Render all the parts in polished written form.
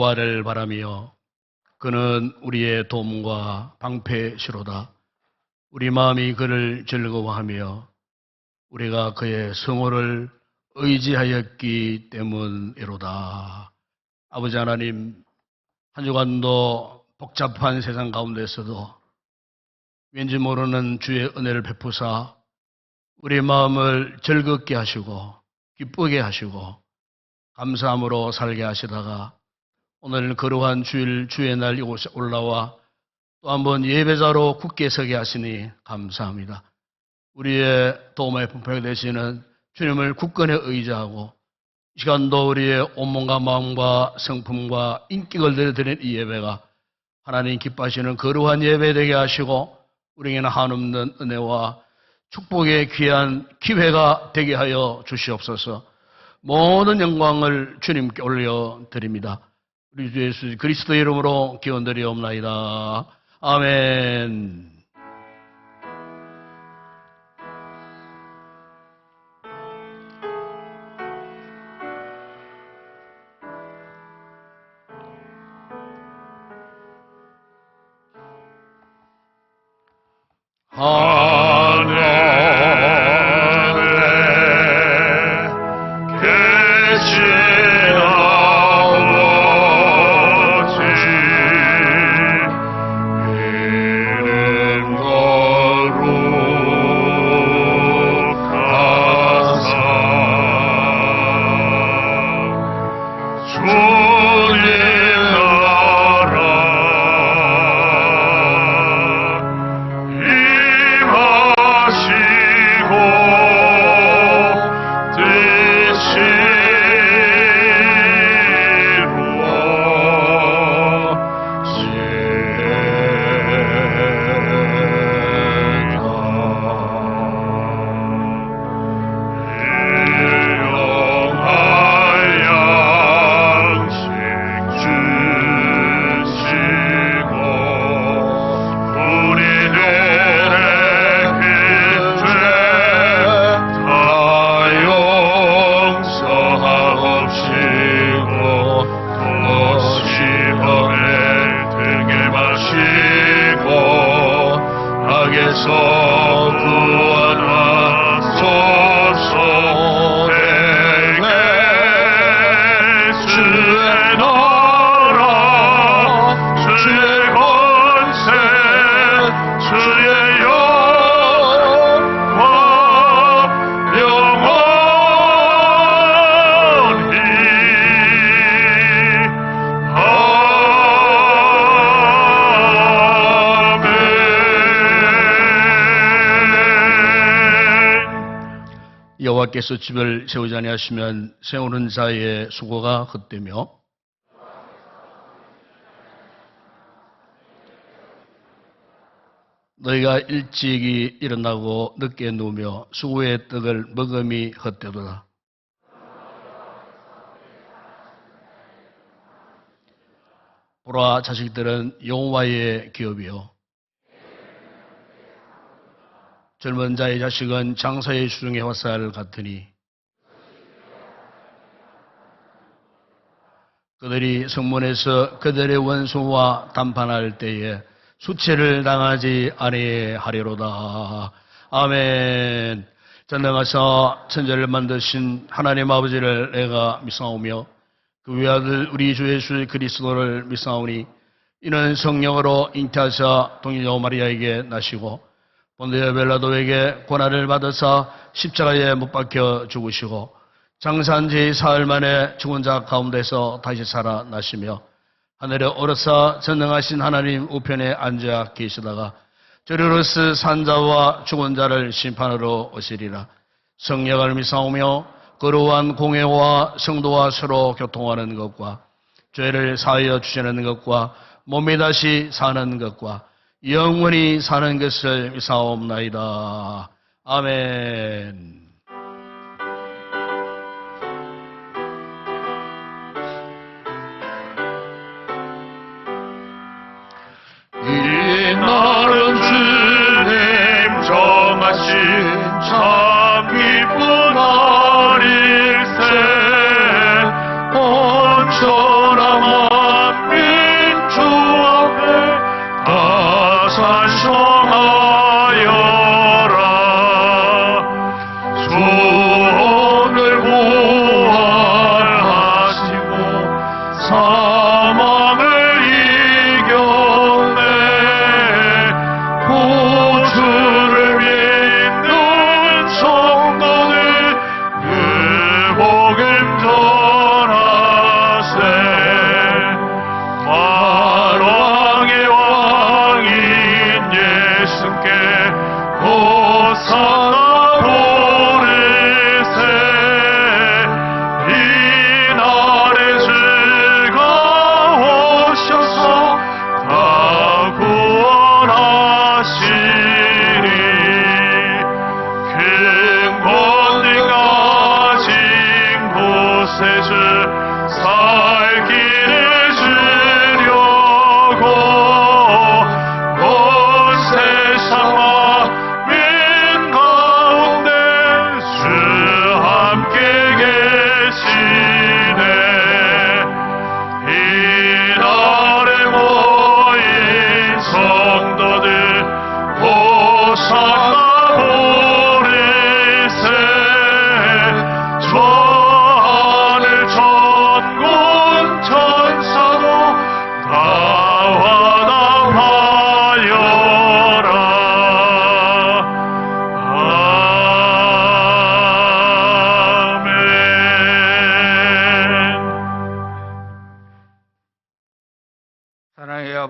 여호와를 바라며 그는 우리의 도움과 방패시로다. 우리 마음이 그를 즐거워하며 우리가 그의 성호를 의지하였기 때문이로다. 아버지 하나님, 한 주간도 복잡한 세상 가운데서도 왠지 모르는 주의 은혜를 베푸사 우리 마음을 즐겁게 하시고 기쁘게 하시고 감사함으로 살게 하시다가 오늘 거룩한 주의 날 이곳에 올라와 또 한번 예배자로 굳게 서게 하시니 감사합니다. 우리의 도움의 분표가 되시는 주님을 굳건히 의지하고 이 시간도 우리의 온몸과 마음과 성품과 인격을 드리는 이 예배가 하나님 기뻐하시는 거룩한 예배 되게 하시고 우리에게는 한없는 은혜와 축복의 귀한 기회가 되게 하여 주시옵소서. 모든 영광을 주님께 올려드립니다. 우리 주 예수 그리스도의 이름으로 기원드리옵나이다. 아멘. 여호와께서 집을 세우지 아니하시면 세우는 자의 수고가 헛되며 너희가 일찍이 일어나고 늦게 누우며 수고의 떡을 먹음이 헛되도다. 보라, 자식들은 여호와의 기업이요 젊은 자의 자식은 장사의 수중의 화살 같으니 그들이 성문에서 그들의 원수와 담판할 때에 수치를 당하지 아니하리로다. 아멘. 전능하사 천지를 만드신 하나님 아버지를 내가 믿사오며 그 외아들 우리 주 예수 그리스도를 믿사오니 이는 성령으로 잉태하사 동일녀 마리아에게 나시고 본디오 빌라도에게 고난을 받으사 십자가에 못 박혀 죽으시고 장사한 지 사흘 만에 죽은 자 가운데서 다시 살아나시며 하늘에 오르사 전능하신 하나님 우편에 앉아 계시다가 저리로서 산자와 죽은 자를 심판하러 오시리라. 성령을 믿사오며 거룩한 공회와 성도와 서로 교통하는 것과 죄를 사하여 주시는 것과 몸이 다시 사는 것과 영원히 사는 것을 믿사옵나이다. 아멘. 이 날은 주님 정하신 참 기쁜 날일세. 온전한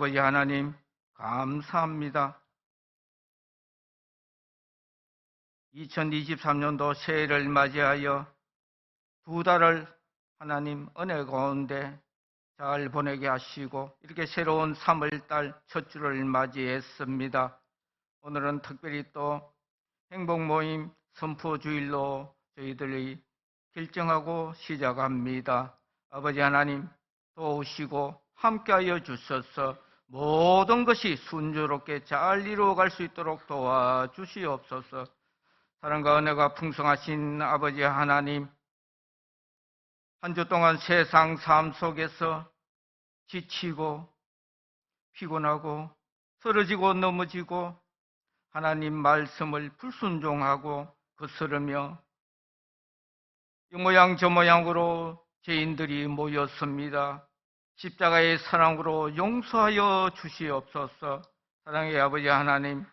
아버지 하나님 감사합니다. 2023년도 새해를 맞이하여 두 달을 하나님 은혜 가운데 잘 보내게 하시고 이렇게 새로운 3월달 첫 주를 맞이했습니다. 오늘은 특별히 또 행복모임 선포주일로 저희들이 결정하고 시작합니다. 아버지 하나님 도우시고 함께하여 주셔서 모든 것이 순조롭게 잘 이루어갈 수 있도록 도와주시옵소서. 사랑과 은혜가 풍성하신 아버지 하나님, 한 주 동안 세상 삶 속에서 지치고 피곤하고 쓰러지고 넘어지고 하나님 말씀을 불순종하고 거스르며 이 모양 저 모양으로 죄인들이 모였습니다. 십자가의 사랑으로 용서하여 주시옵소서. 사랑의 아버지 하나님,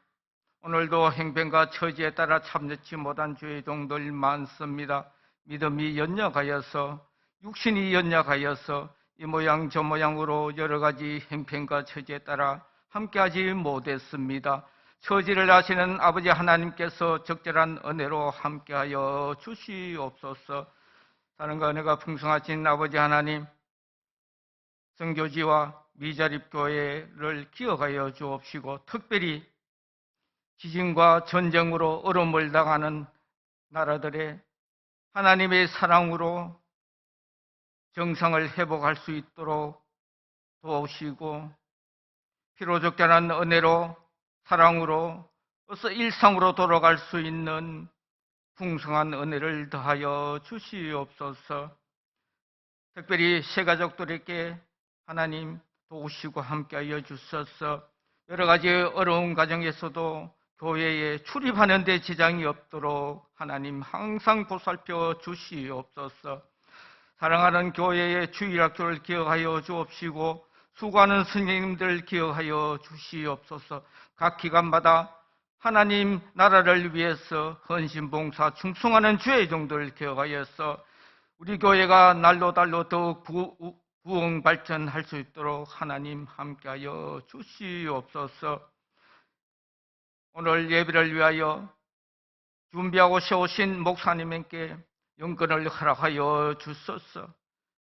오늘도 행편과 처지에 따라 참여치 못한 죄의 종들 많습니다. 믿음이 연약하여서, 육신이 연약하여서 이 모양 저 모양으로 여러 가지 행편과 처지에 따라 함께하지 못했습니다. 처지를 아시는 아버지 하나님께서 적절한 은혜로 함께하여 주시옵소서. 사랑과 은혜가 풍성하신 아버지 하나님, 선교지와 미자립교회를 기억하여 주옵시고 특별히 지진과 전쟁으로 어려움을 당하는 나라들의 하나님의 사랑으로 정상을 회복할 수 있도록 도우시고 피로 적절한 은혜로 사랑으로 어서 일상으로 돌아갈 수 있는 풍성한 은혜를 더하여 주시옵소서. 특별히 새가족들에게 하나님 도우시고 함께하여 주셔서 여러 가지 어려운 가정에서도 교회에 출입하는 데 지장이 없도록 하나님 항상 보살펴 주시옵소서. 사랑하는 교회의 주일학교를 기억하여 주옵시고 수고하는 스님들 기억하여 주시옵소서. 각 기관마다 하나님 나라를 위해서 헌신봉사 충성하는 주의 종들 기억하여서 우리 교회가 날로 달로 더욱 부흥 발전할 수 있도록 하나님 함께하여 주시옵소서. 오늘 예배를 위하여 준비하고 세우신 목사님에게 영권을 허락하여 주소서.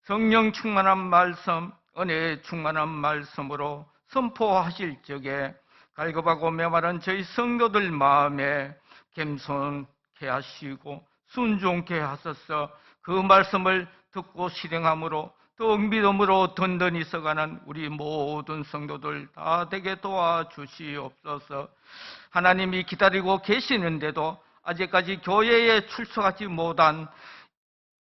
성령 충만한 말씀, 은혜 충만한 말씀으로 선포하실 적에 갈급하고 메마른 저희 성도들 마음에 겸손케 하시고 순종케 하소서. 그 말씀을 듣고 실행함으로 더욱 믿음으로 든든히 서가는 우리 모든 성도들 다 되게 도와주시옵소서. 하나님이 기다리고 계시는데도 아직까지 교회에 출석하지 못한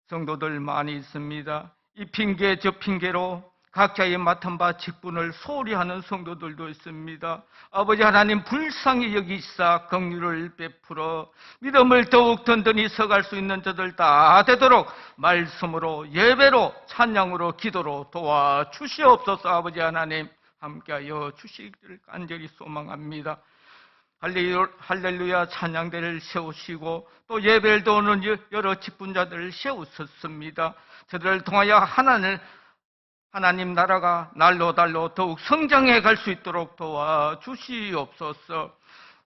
성도들 많이 있습니다. 이 핑계 저 핑계로 각자의 맡은 바 직분을 소홀히 하는 성도들도 있습니다. 아버지 하나님 불쌍히 여기시사 긍휼을 베풀어 믿음을 더욱 든든히 서갈 수 있는 저들 다 되도록 말씀으로 예배로 찬양으로 기도로 도와주시옵소서. 아버지 하나님 함께하여 주시기를 간절히 소망합니다. 할렐루야 찬양대를 세우시고 또 예배를 도우는 여러 직분자들을 세우셨습니다. 저들을 통하여 하나님 나라가 날로 달로 더욱 성장해 갈 수 있도록 도와주시옵소서.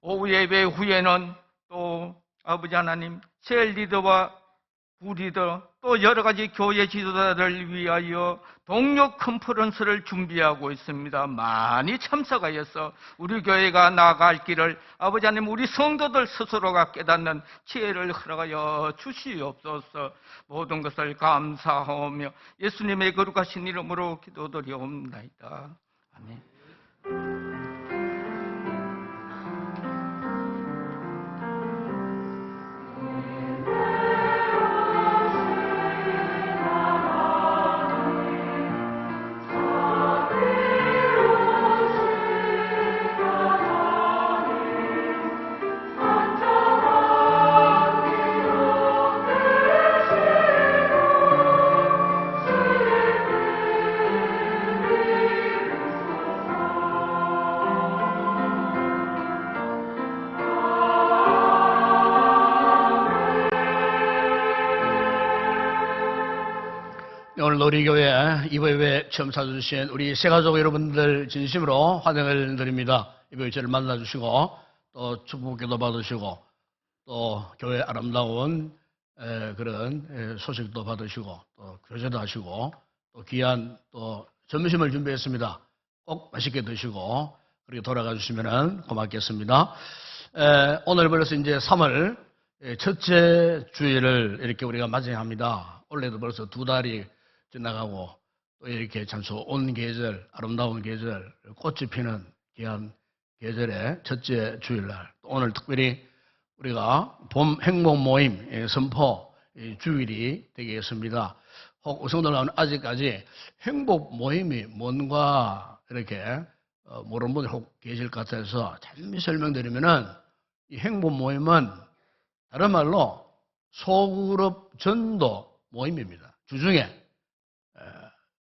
오후 예배 후에는 또 아버지 하나님 셀 리더와 부리더 또 여러 가지 교회 지도자들을 위하여 동료 컨퍼런스를 준비하고 있습니다. 많이 참석하여서 우리 교회가 나아갈 길을 아버지 하나님 우리 성도들 스스로가 깨닫는 지혜를 허락하여 주시옵소서. 모든 것을 감사하며 예수님의 거룩하신 이름으로 기도드리옵나이다. 아멘. 네, 오늘 놀이교회 이브예배 처음 찾아주신 우리 새가족 여러분들 진심으로 환영을 드립니다. 이브예배를 만나주시고 또 축복기도 받으시고 또 교회 아름다운 그런 소식도 받으시고 또 교제도 하시고 또 귀한 또 점심을 준비했습니다. 꼭 맛있게 드시고 그리고 돌아가 주시면 고맙겠습니다. 오늘 벌써 이제 3월 첫째 주일을 이렇게 우리가 맞이합니다. 올해도 벌써 2달이 지나가고 또 이렇게 참 좋은 계절, 아름다운 계절, 꽃이 피는 귀한 계절의 첫째 주일날, 오늘 특별히 우리가 봄 행복 모임 선포 주일이 되겠습니다. 혹 우성들 가운데 아직까지 행복 모임이 뭔가 이렇게 모르는 분들 혹 계실 것 같아서 잠시 설명드리면은 이 행복 모임은 다른 말로 소그룹 전도 모임입니다. 주중에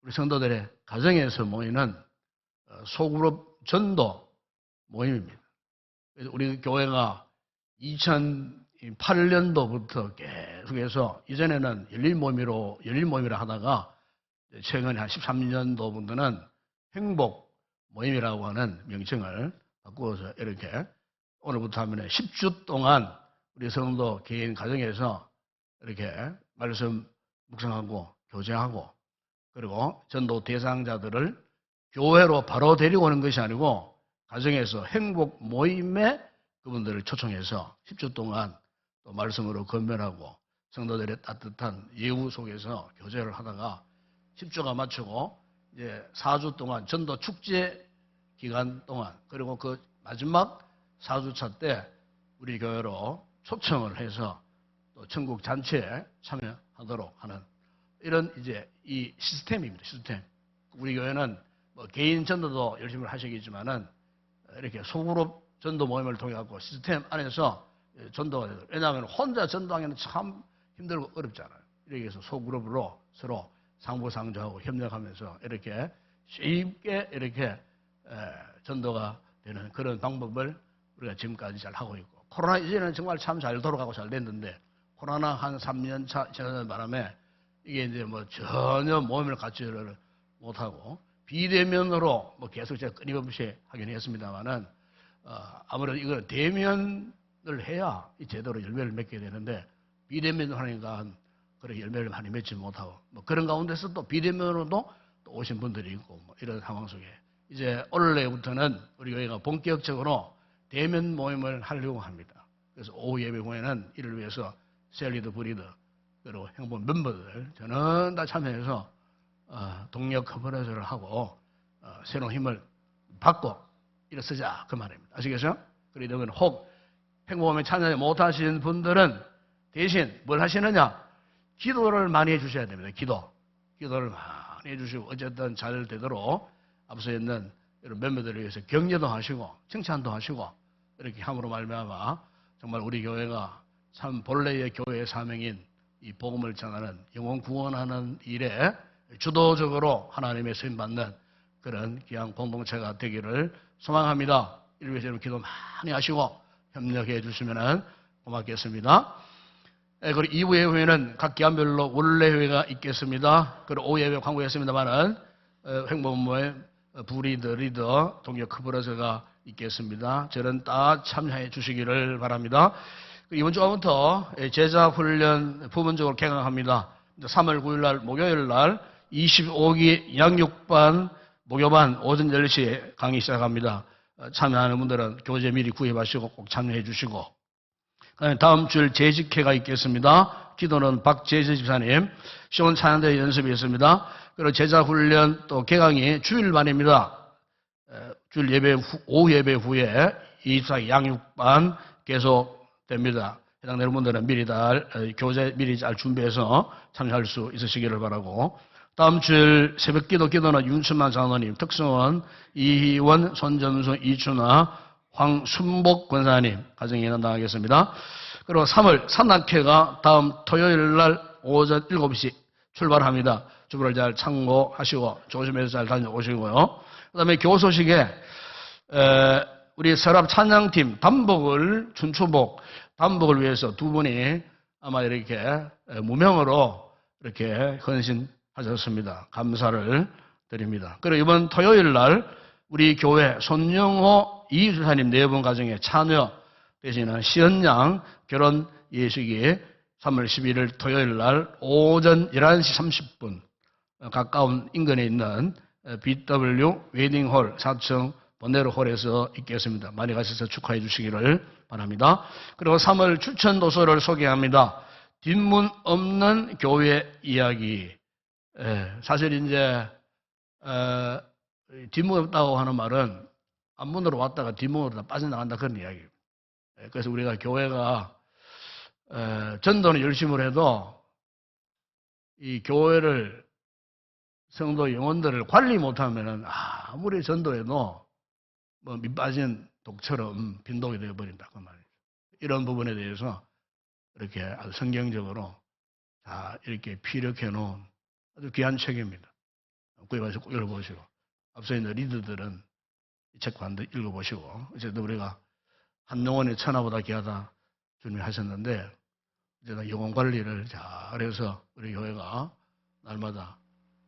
우리 성도들의 가정에서 모이는 소그룹 전도 모임입니다. 그래서 우리 교회가 2008년도부터 계속해서 이전에는 열린 모임이라 하다가 최근에 한 13년도부터는 행복 모임이라고 하는 명칭을 바꾸어서 이렇게 오늘부터 하면 10주 동안 우리 성도 개인 가정에서 이렇게 말씀 묵상하고 교제하고 그리고 전도 대상자들을 교회로 바로 데리고 오는 것이 아니고 가정에서 행복 모임에 그분들을 초청해서 10주 동안 또 말씀으로 건면하고 성도들의 따뜻한 예우 속에서 교제를 하다가 10주가 마치고 이제 4주 동안 전도 축제 기간 동안 그리고 그 마지막 4주차 때 우리 교회로 초청을 해서 또 천국 잔치에 참여하도록 하는 이런 이제 이 시스템입니다. 시스템. 우리 교회는 뭐 개인 전도도 열심히 하시겠지만은 이렇게 소그룹 전도 모임을 통해 갖고 시스템 안에서 전도가 되도록. 왜냐하면 혼자 전도하기는 참 힘들고 어렵잖아요. 이렇게 해서 소그룹으로 서로 상부상조하고 협력하면서 이렇게 쉽게 이렇게 전도가 되는 그런 방법을 우리가 지금까지 잘 하고 있고 코로나 이전에는 정말 참 잘 돌아가고 잘 됐는데 코로나 한 3년 차 지나는 바람에 이게 이제 뭐 전혀 모임을 갖지를 못하고 비대면으로 뭐 계속 제가 끊임없이 하긴 했습니다만은 아무래도 이걸 대면을 해야 이 제대로 열매를 맺게 되는데 비대면으로 하니까 그렇게 열매를 많이 맺지 못하고 뭐 그런 가운데서 또 비대면으로도 또 오신 분들이 있고 뭐 이런 상황 속에 이제 올해부터는 우리 교회가 본격적으로 대면 모임을 하려고 합니다. 그래서 오후 예배 후에는 이를 위해서 셀리드 브리드 그리고 행복 멤버들 저는 다 참여해서 동력 커버레이션을 하고 새로운 힘을 받고 일어서자 그 말입니다. 아시겠어요? 그러면 혹 행복모임에 참여 못하신 분들은 대신 뭘 하시느냐? 기도를 많이 해주셔야 됩니다. 기도를 많이 해주시고 어쨌든 잘 되도록 앞서 있는 이런 멤버들을 위해서 격려도 하시고 칭찬도 하시고 이렇게 함으로 말미암아 정말 우리 교회가 참 본래의 교회의 사명인 이 복음을 전하는 영혼 구원하는 일에 주도적으로 하나님의 쓰임받는 그런 귀한 공동체가 되기를 소망합니다. 이를 위해서 기도 많이 하시고 협력해 주시면 고맙겠습니다. 그리고 2부 예배는 각 기간별로 원래 회가 있겠습니다. 그리고 오후 예배 광고했습니다만은 행복모임 브리드 리더 동력 커버러스가 있겠습니다. 저는 다 참여해 주시기를 바랍니다. 이번 주부터 제자훈련 부분적으로 개강합니다. 3월 9일 날 목요일 날 25기 양육반 목요반 오전 10시에 강의 시작합니다. 참여하는 분들은 교재 미리 구입하시고 꼭 참여해 주시고 다음 주일 재직회가 있겠습니다. 기도는 박재재 집사님, 시온 찬양대 연습이 있습니다. 그리고 제자훈련 또 개강이 주일반입니다. 주일 예배 오후 예배 후에 24기 양육반 계속됩니다. 해당되는 분들은 미리 교재 미리 잘 준비해서 참여할 수 있으시기를 바라고 다음 주일 새벽 기도는 윤춘만 장로님, 특성원, 이희원, 손점수, 이춘아, 황순복 권사님 가정에 나가겠습니다. 그리고 3월 산악회가 다음 토요일 날 오전 7시 출발합니다. 주부를 잘 참고하시고 조심해서 잘 다녀오시고요. 그 다음에 교소식에 우리 서랍 찬양팀 춘추복 단복을 위해서 두 분이 아마 이렇게 무명으로 이렇게 헌신 하셨습니다. 감사를 드립니다. 그리고 이번 토요일 날 우리 교회 손영호 이주사님 네 분 가정에 참여 되시는 시은양 결혼 예식이 3월 11일 토요일 날 오전 11시 30분 가까운 인근에 있는 BW 웨딩홀 4층 보네로홀에서 있겠습니다. 많이 가셔서 축하해 주시기를 바랍니다. 그리고 3월 추천 도서를 소개합니다. 뒷문 없는 교회 이야기. 사실 이제 뒷문 없다고 하는 말은 앞문으로 왔다가 뒷문으로 다 빠져나간다 그런 이야기예요. 그래서 우리가 교회가 전도는 열심히 해도 이 교회를 성도 영혼들을 관리 못하면은 아무리 전도해도 뭐 밑빠진 독처럼 빈독이 되어버린다 그 말이죠. 이런 부분에 대해서 이렇게 아주 성경적으로 다 이렇게 피력해 놓은 아주 귀한 책입니다. 구입해서 꼭 읽어보시고 앞서 있는 리더들은 이 책 반드시 읽어보시고 어쨌든 우리가 한 영혼의 천하보다 귀하다 주님이 하셨는데 이제 영혼 관리를 잘해서 우리 교회가 날마다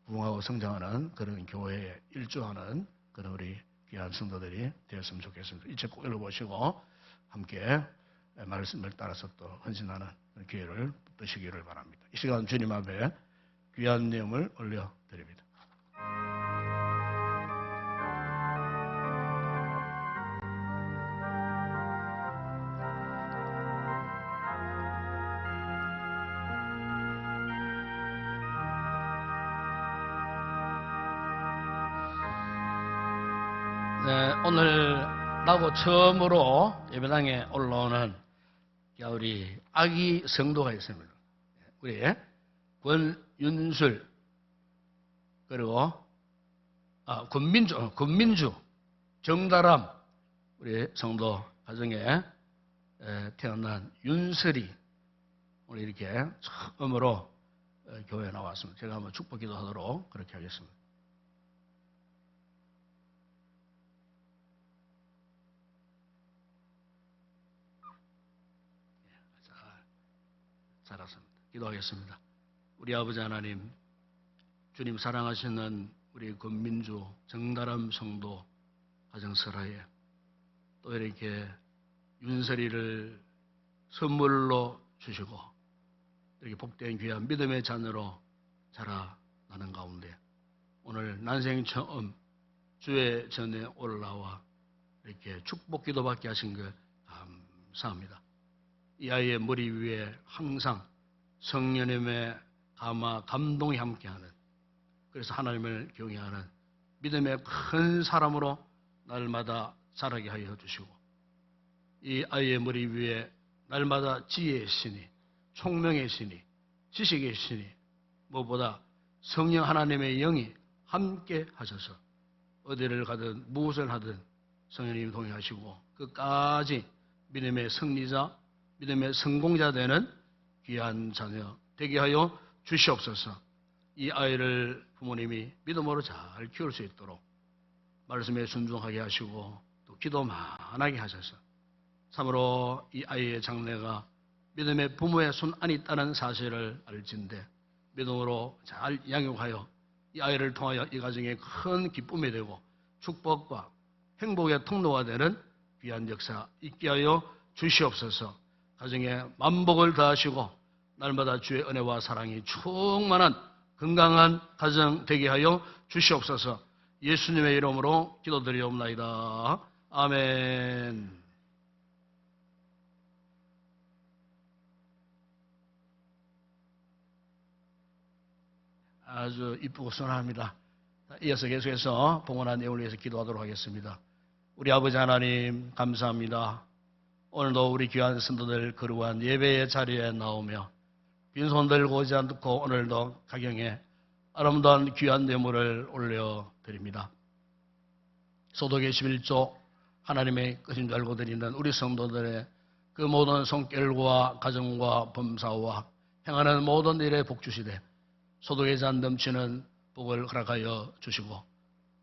부흥하고 성장하는 그런 교회에 일조하는 그런 우리 귀한 성도들이 되었으면 좋겠습니다. 이 책 꼭 읽어보시고 함께 말씀을 따라서 또 헌신하는 기회를 얻으시기를 바랍니다. 이 시간 주님 앞에 귀한 내용을 올려드립니다. 네, 오늘 나고 처음으로 예배당에 올라오는 우리 아기 성도가 있습니다. 우리 권윤술 그리고 권민주 정다람 우리 성도 가정에 태어난 윤설이 오늘 이렇게 처음으로 교회에 나왔습니다. 제가 한번 축복 기도하도록 그렇게 하겠습니다. 잘했습니다. 기도하겠습니다. 우리 아버지 하나님, 주님 사랑하시는 우리 권민주 정다람 성도 가정설화에 또 이렇게 윤설이를 선물로 주시고 이렇게 복된 귀한 믿음의 자녀로 자라나는 가운데 오늘 난생 처음 주의 전에 올라와 이렇게 축복 기도받게 하신 것 감사합니다. 이 아이의 머리 위에 항상 성령님의 감동이 함께하는 그래서 하나님을 경외하는 믿음의 큰 사람으로 날마다 자라게 하여 주시고 이 아이의 머리 위에 날마다 지혜의 신이 총명의 신이 지식의 신이 무엇보다 성령 하나님의 영이 함께 하셔서 어디를 가든 무엇을 하든 성령님이 동행하시고 끝까지 믿음의 승리자 믿음의 성공자 되는 귀한 자녀 되게 하여 주시옵소서. 이 아이를 부모님이 믿음으로 잘 키울 수 있도록 말씀에 순종하게 하시고 또 기도 많하게 하셔서 참으로 이 아이의 장래가 믿음의 부모의 손 안에 있다는 사실을 알진대 믿음으로 잘 양육하여 이 아이를 통하여 이 가정에 큰 기쁨이 되고 축복과 행복의 통로가 되는 귀한 역사 있게 하여 주시옵소서. 가정에 만복을 더하시고 날마다 주의 은혜와 사랑이 충만한 건강한 가정 되게 하여 주시옵소서. 예수님의 이름으로 기도드리옵나이다. 아멘. 아주 이쁘고 순합니다. 이어서 계속해서 봉헌한 내용을 위해서 기도하도록 하겠습니다. 우리 아버지 하나님 감사합니다. 오늘도 우리 귀한 성도들 거룩한 예배의 자리에 나오며 빈손 들고 오지 않고 오늘도 가경에 아름다운 귀한 뇌물을 올려드립니다. 소독의 11조 하나님의 것인 줄 알고 드리는 우리 성도들의 그 모든 손길과 가정과 범사와 행하는 모든 일에 복 주시되 소독의 잔 넘치는 복을 허락하여 주시고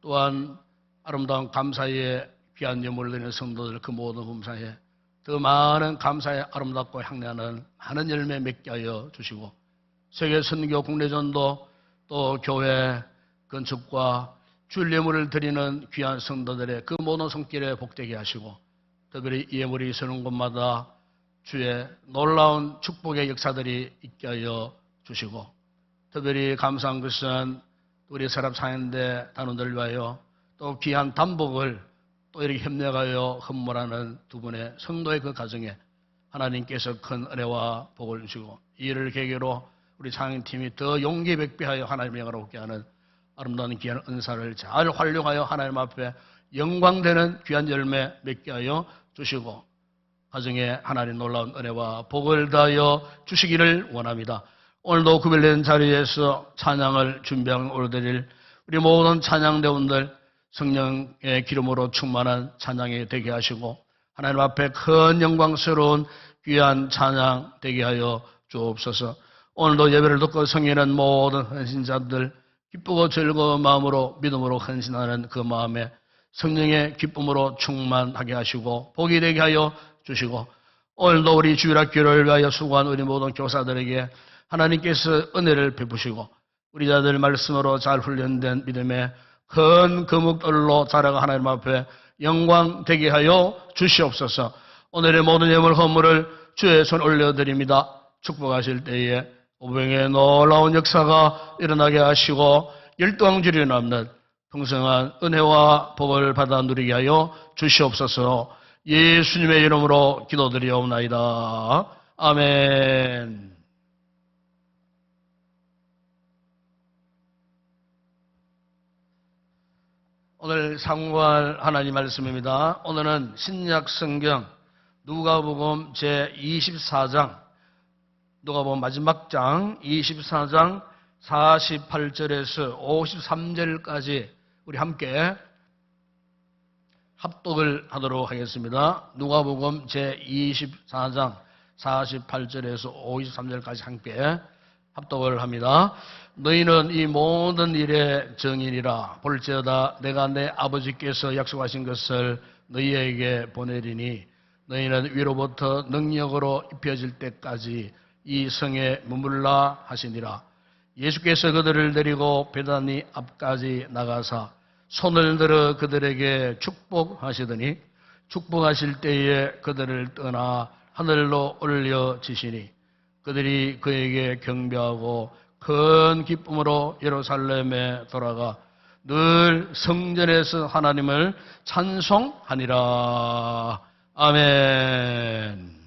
또한 아름다운 감사의 귀한 예물을 드리는 성도들 그 모든 범사에 더 많은 감사의 아름답고 향내하는 많은 열매 맺게 하여 주시고 세계 선교 국내 전도 또 교회 건축과 주일 예물을 드리는 귀한 성도들의 그 모든 손길에 복되게 하시고, 특별히 예물이 서는 곳마다 주의 놀라운 축복의 역사들이 있게 하여 주시고, 특별히 감사한 것은 우리 서랍 사연대 단원들 위하여 또 귀한 단복을 또 이렇게 협력하여 헌물하는 두 분의 성도의 그 가정에 하나님께서 큰 은혜와 복을 주시고, 이 일을 계기로 우리 창영팀이 더 용기 백배하여 하나님의 영광을 얻게 하는 아름다운 귀한 은사를 잘 활용하여 하나님 앞에 영광되는 귀한 열매 맺게 하여 주시고, 가정에 하나님 놀라운 은혜와 복을 다하여 주시기를 원합니다. 오늘도 구별된 자리에서 찬양을 준비하는 올드릴 우리 모든 찬양대원들 성령의 기름으로 충만한 찬양이 되게 하시고, 하나님 앞에 큰 영광스러운 귀한 찬양 되게 하여 주옵소서. 오늘도 예배를 듣고 성행하는 모든 헌신자들 기쁘고 즐거운 마음으로 믿음으로 헌신하는 그 마음에 성령의 기쁨으로 충만하게 하시고 복이 되게 하여 주시고, 오늘도 우리 주일학교를 위하여 수고한 우리 모든 교사들에게 하나님께서 은혜를 베푸시고, 우리 자들 말씀으로 잘 훈련된 믿음의 큰 거목들로 자라가 하나님 앞에 영광 되게 하여 주시옵소서. 오늘의 모든 예물 헌물을 주의 손 올려드립니다. 축복하실 때에 오병의 놀라운 역사가 일어나게 하시고 열두왕줄이 남는 풍성한 은혜와 복을 받아 누리게 하여 주시옵소서. 예수님의 이름으로 기도드리옵나이다. 아멘. 오늘 상고할 하나님 말씀입니다. 오늘은 신약 성경 누가복음 제24장, 누가복음 마지막 장 24장 48절에서 53절까지 우리 함께 합독을 하도록 하겠습니다. 누가복음 제24장 48절에서 53절까지 함께 합독을 합니다. 너희는 이 모든 일의 증인이라. 볼지어다 내가 내 아버지께서 약속하신 것을 너희에게 보내리니 너희는 위로부터 능력으로 입혀질 때까지 이 성에 머물라 하시니라. 예수께서 그들을 데리고 베다니 앞까지 나가사 손을 들어 그들에게 축복하시더니 축복하실 때에 그들을 떠나 하늘로 올려지시니 그들이 그에게 경배하고 큰 기쁨으로 예루살렘에 돌아가 늘 성전에서 하나님을 찬송하니라. 아멘.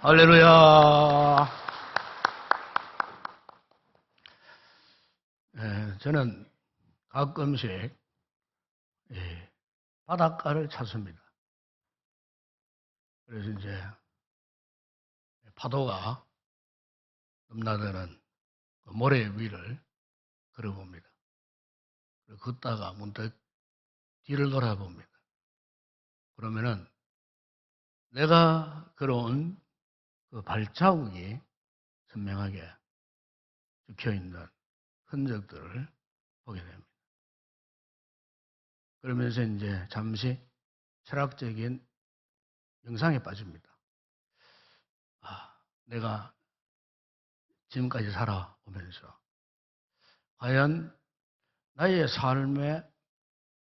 할렐루야. 저는 가끔씩 바닷가를 찾습니다. 그래서 이제 파도가 넘나드는 그 모래 위를 걸어봅니다. 그리고 걷다가 문득 뒤를 돌아봅니다. 그러면은 내가 걸어온 그 발자국이 선명하게 적혀있는 흔적들을 보게 됩니다. 그러면서 이제 잠시 철학적인 영상에 빠집니다. 내가 지금까지 살아오면서 과연 나의 삶의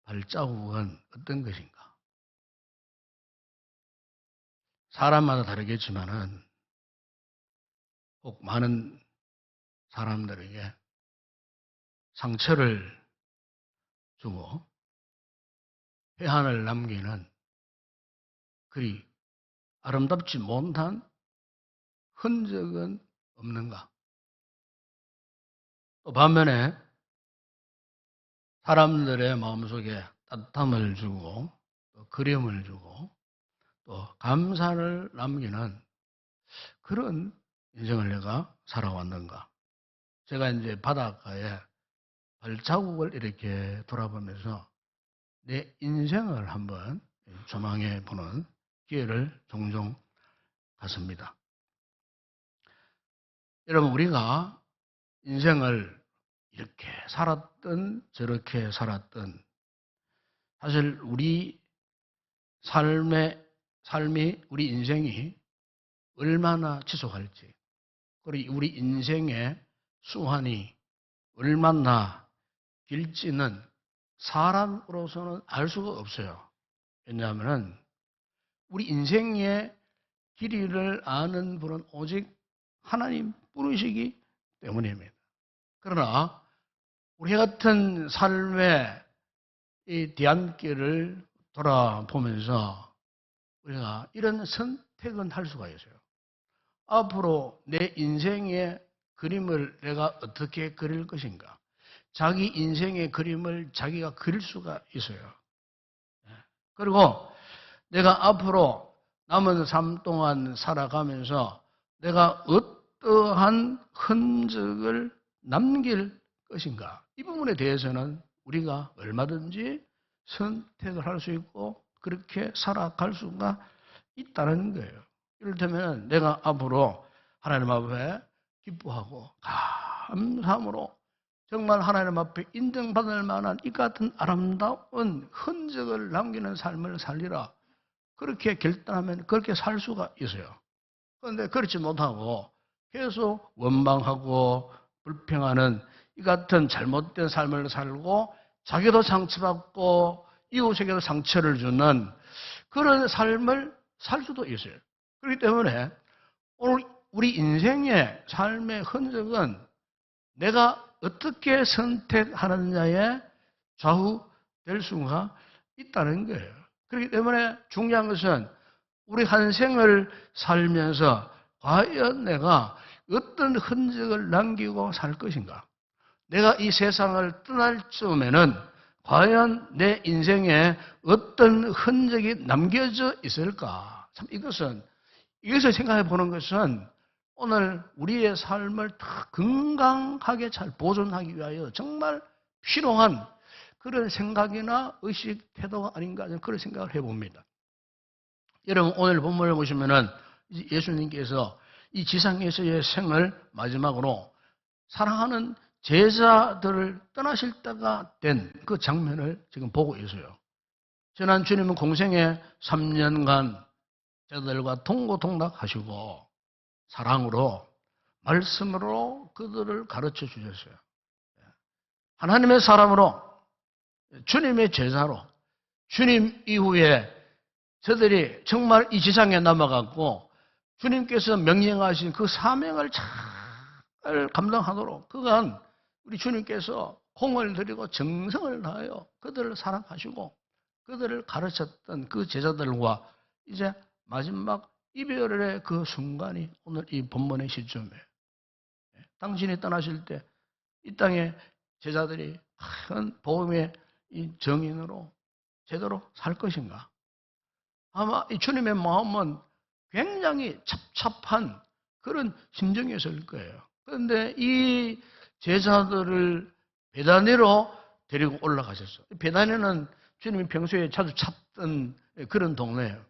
발자국은 어떤 것인가? 사람마다 다르겠지만은 혹 많은 사람들에게 상처를 주고 회한을 남기는 그리 아름답지 못한 흔적은 없는가? 또 반면에 사람들의 마음속에 따뜻함을 주고 또 그림을 주고 또 감사를 남기는 그런 인생을 내가 살아왔는가? 제가 이제 바닷가에 발자국을 이렇게 돌아보면서 내 인생을 한번 조망해 보는 기회를 종종 갖습니다. 여러분, 우리가 인생을 이렇게 살았든 저렇게 살았든 사실 우리 삶이 우리 인생이 얼마나 지속할지 그리고 우리 인생의 수완이 얼마나 길지는 사람으로서는 알 수가 없어요. 왜냐하면 우리 인생의 길이를 아는 분은 오직 하나님 뿐이시기 때문입니다. 그러나 우리 같은 삶의 이 뒤안길을 돌아보면서 우리가 이런 선택은 할 수가 있어요. 앞으로 내 인생의 그림을 내가 어떻게 그릴 것인가? 자기 인생의 그림을 자기가 그릴 수가 있어요. 그리고 내가 앞으로 남은 삶 동안 살아가면서 내가 어떠한 흔적을 남길 것인가? 이 부분에 대해서는 우리가 얼마든지 선택을 할 수 있고 그렇게 살아갈 수가 있다는 거예요. 이를테면 내가 앞으로 하나님 앞에 기뻐하고 감사함으로 정말 하나님 앞에 인정받을 만한 이 같은 아름다운 흔적을 남기는 삶을 살리라. 그렇게 결단하면 그렇게 살 수가 있어요. 그런데 그렇지 못하고 계속 원망하고 불평하는 이 같은 잘못된 삶을 살고 자기도 상처받고 이웃에게도 상처를 주는 그런 삶을 살 수도 있어요. 그렇기 때문에 오늘 우리 인생의 삶의 흔적은 내가 어떻게 선택하느냐에 좌우될 수가 있다는 거예요. 그렇기 때문에 중요한 것은 우리 한 생을 살면서 과연 내가 어떤 흔적을 남기고 살 것인가? 내가 이 세상을 떠날 즈음에는 과연 내 인생에 어떤 흔적이 남겨져 있을까? 참 이것을 생각해 보는 것은 오늘 우리의 삶을 더 건강하게 잘 보존하기 위하여 정말 필요한 그런 생각이나 의식, 태도가 아닌가 저는 그런 생각을 해봅니다. 여러분 오늘 본문을 보시면은 예수님께서 이 지상에서의 생을 마지막으로 사랑하는 제자들을 떠나실 때가 된 그 장면을 지금 보고 있어요. 지난 주님은 공생에 3년간 제자들과 동고동락하시고 사랑으로 말씀으로 그들을 가르쳐 주셨어요. 하나님의 사람으로 주님의 제자로 주님 이후에 저들이 정말 이 지상에 남아갔고 주님께서 명령하신 그 사명을 잘 감당하도록 그간 우리 주님께서 공을 들이고 정성을 다하여 그들을 사랑하시고 그들을 가르쳤던 그 제자들과 이제 마지막 이별의 그 순간이 오늘 이 본문의 시점이에요. 당신이 떠나실 때 이 땅에 제자들이 큰 복음의 이 정인으로 제대로 살 것인가? 아마 이 주님의 마음은 굉장히 찹찹한 그런 심정이었을 거예요. 그런데 이 제자들을 베다니로 데리고 올라가셨어요. 베다니는 주님이 평소에 자주 찾던 그런 동네예요.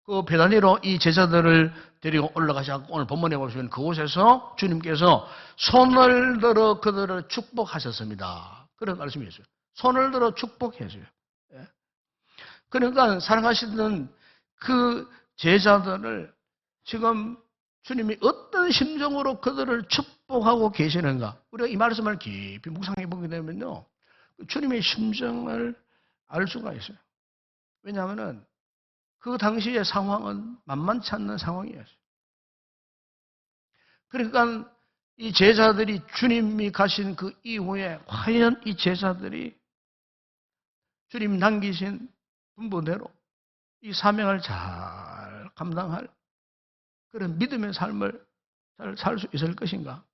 그 베다니로 이 제자들을 데리고 올라가셔서 오늘 본문에 보시면 그곳에서 주님께서 손을 들어 그들을 축복하셨습니다. 그런 말씀이 있어요. 손을 들어 축복해줘요. 예. 그러니까 사랑하시는 그 제자들을 지금 주님이 어떤 심정으로 그들을 축복하고 계시는가? 우리가 이 말씀을 깊이 묵상해 보게 되면요. 주님의 심정을 알 수가 있어요. 왜냐하면 그 당시의 상황은 만만치 않는 상황이었어요. 그러니까 이 제자들이 주님이 가신 그 이후에 과연 이 제자들이 주님 남기신 분부대로 이 사명을 잘 감당할 그런 믿음의 삶을 잘 살 수 있을 것인가?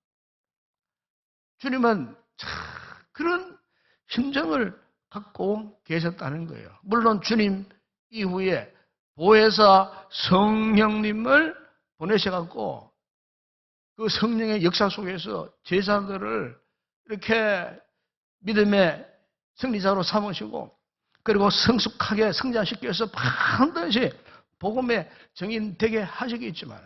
주님은 그런 심정을 갖고 계셨다는 거예요. 물론 주님 이후에 보혜사 성령님을 보내셔갖고 그 성령의 역사 속에서 제자들을 이렇게 믿음의 승리자로 삼으시고 그리고 성숙하게 성장시켜서 반드시 복음의 정인 되게 하시겠지만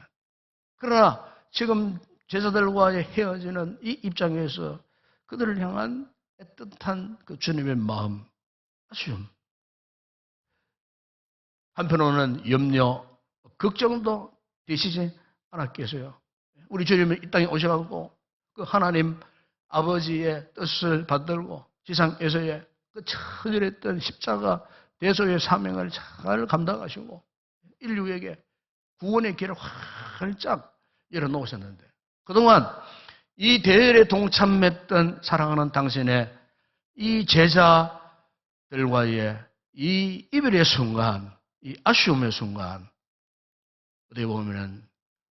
그러나 지금 제자들과의 헤어지는 이 입장에서 그들을 향한 애틋한 그 주님의 마음, 아쉬움. 한편으로는 염려, 걱정도 되시지 않았겠어요. 우리 주님은 이 땅에 오셔가지고 그 하나님 아버지의 뜻을 받들고 지상에서의 그 처절했던 십자가 대소의 사명을 잘 감당하시고 인류에게 구원의 길을 활짝 열어놓으셨는데 그동안 이 대열에 동참했던 사랑하는 당신의 이 제자들과의 이 이별의 순간, 이 아쉬움의 순간 어떻게 보면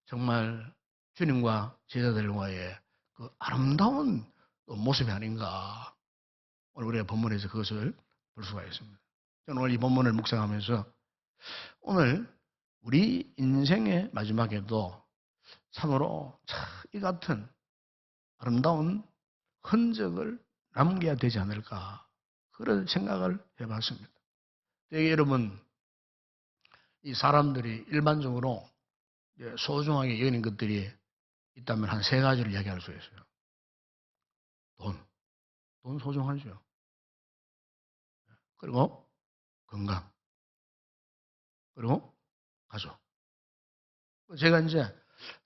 정말 주님과 제자들과의 그 아름다운 모습이 아닌가 오늘 우리가 본문에서 그것을 볼 수가 있습니다. 저는 오늘 이 본문을 묵상하면서 오늘 우리 인생의 마지막에도 참으로 이 같은 아름다운 흔적을 남겨야 되지 않을까 그런 생각을 해봤습니다. 여러분 이 사람들이 일반적으로 소중하게 여기는 것들이 있다면 한 세 가지를 이야기할 수 있어요. 돈 소중하죠. 그리고 건강, 그리고 가족. 제가 이제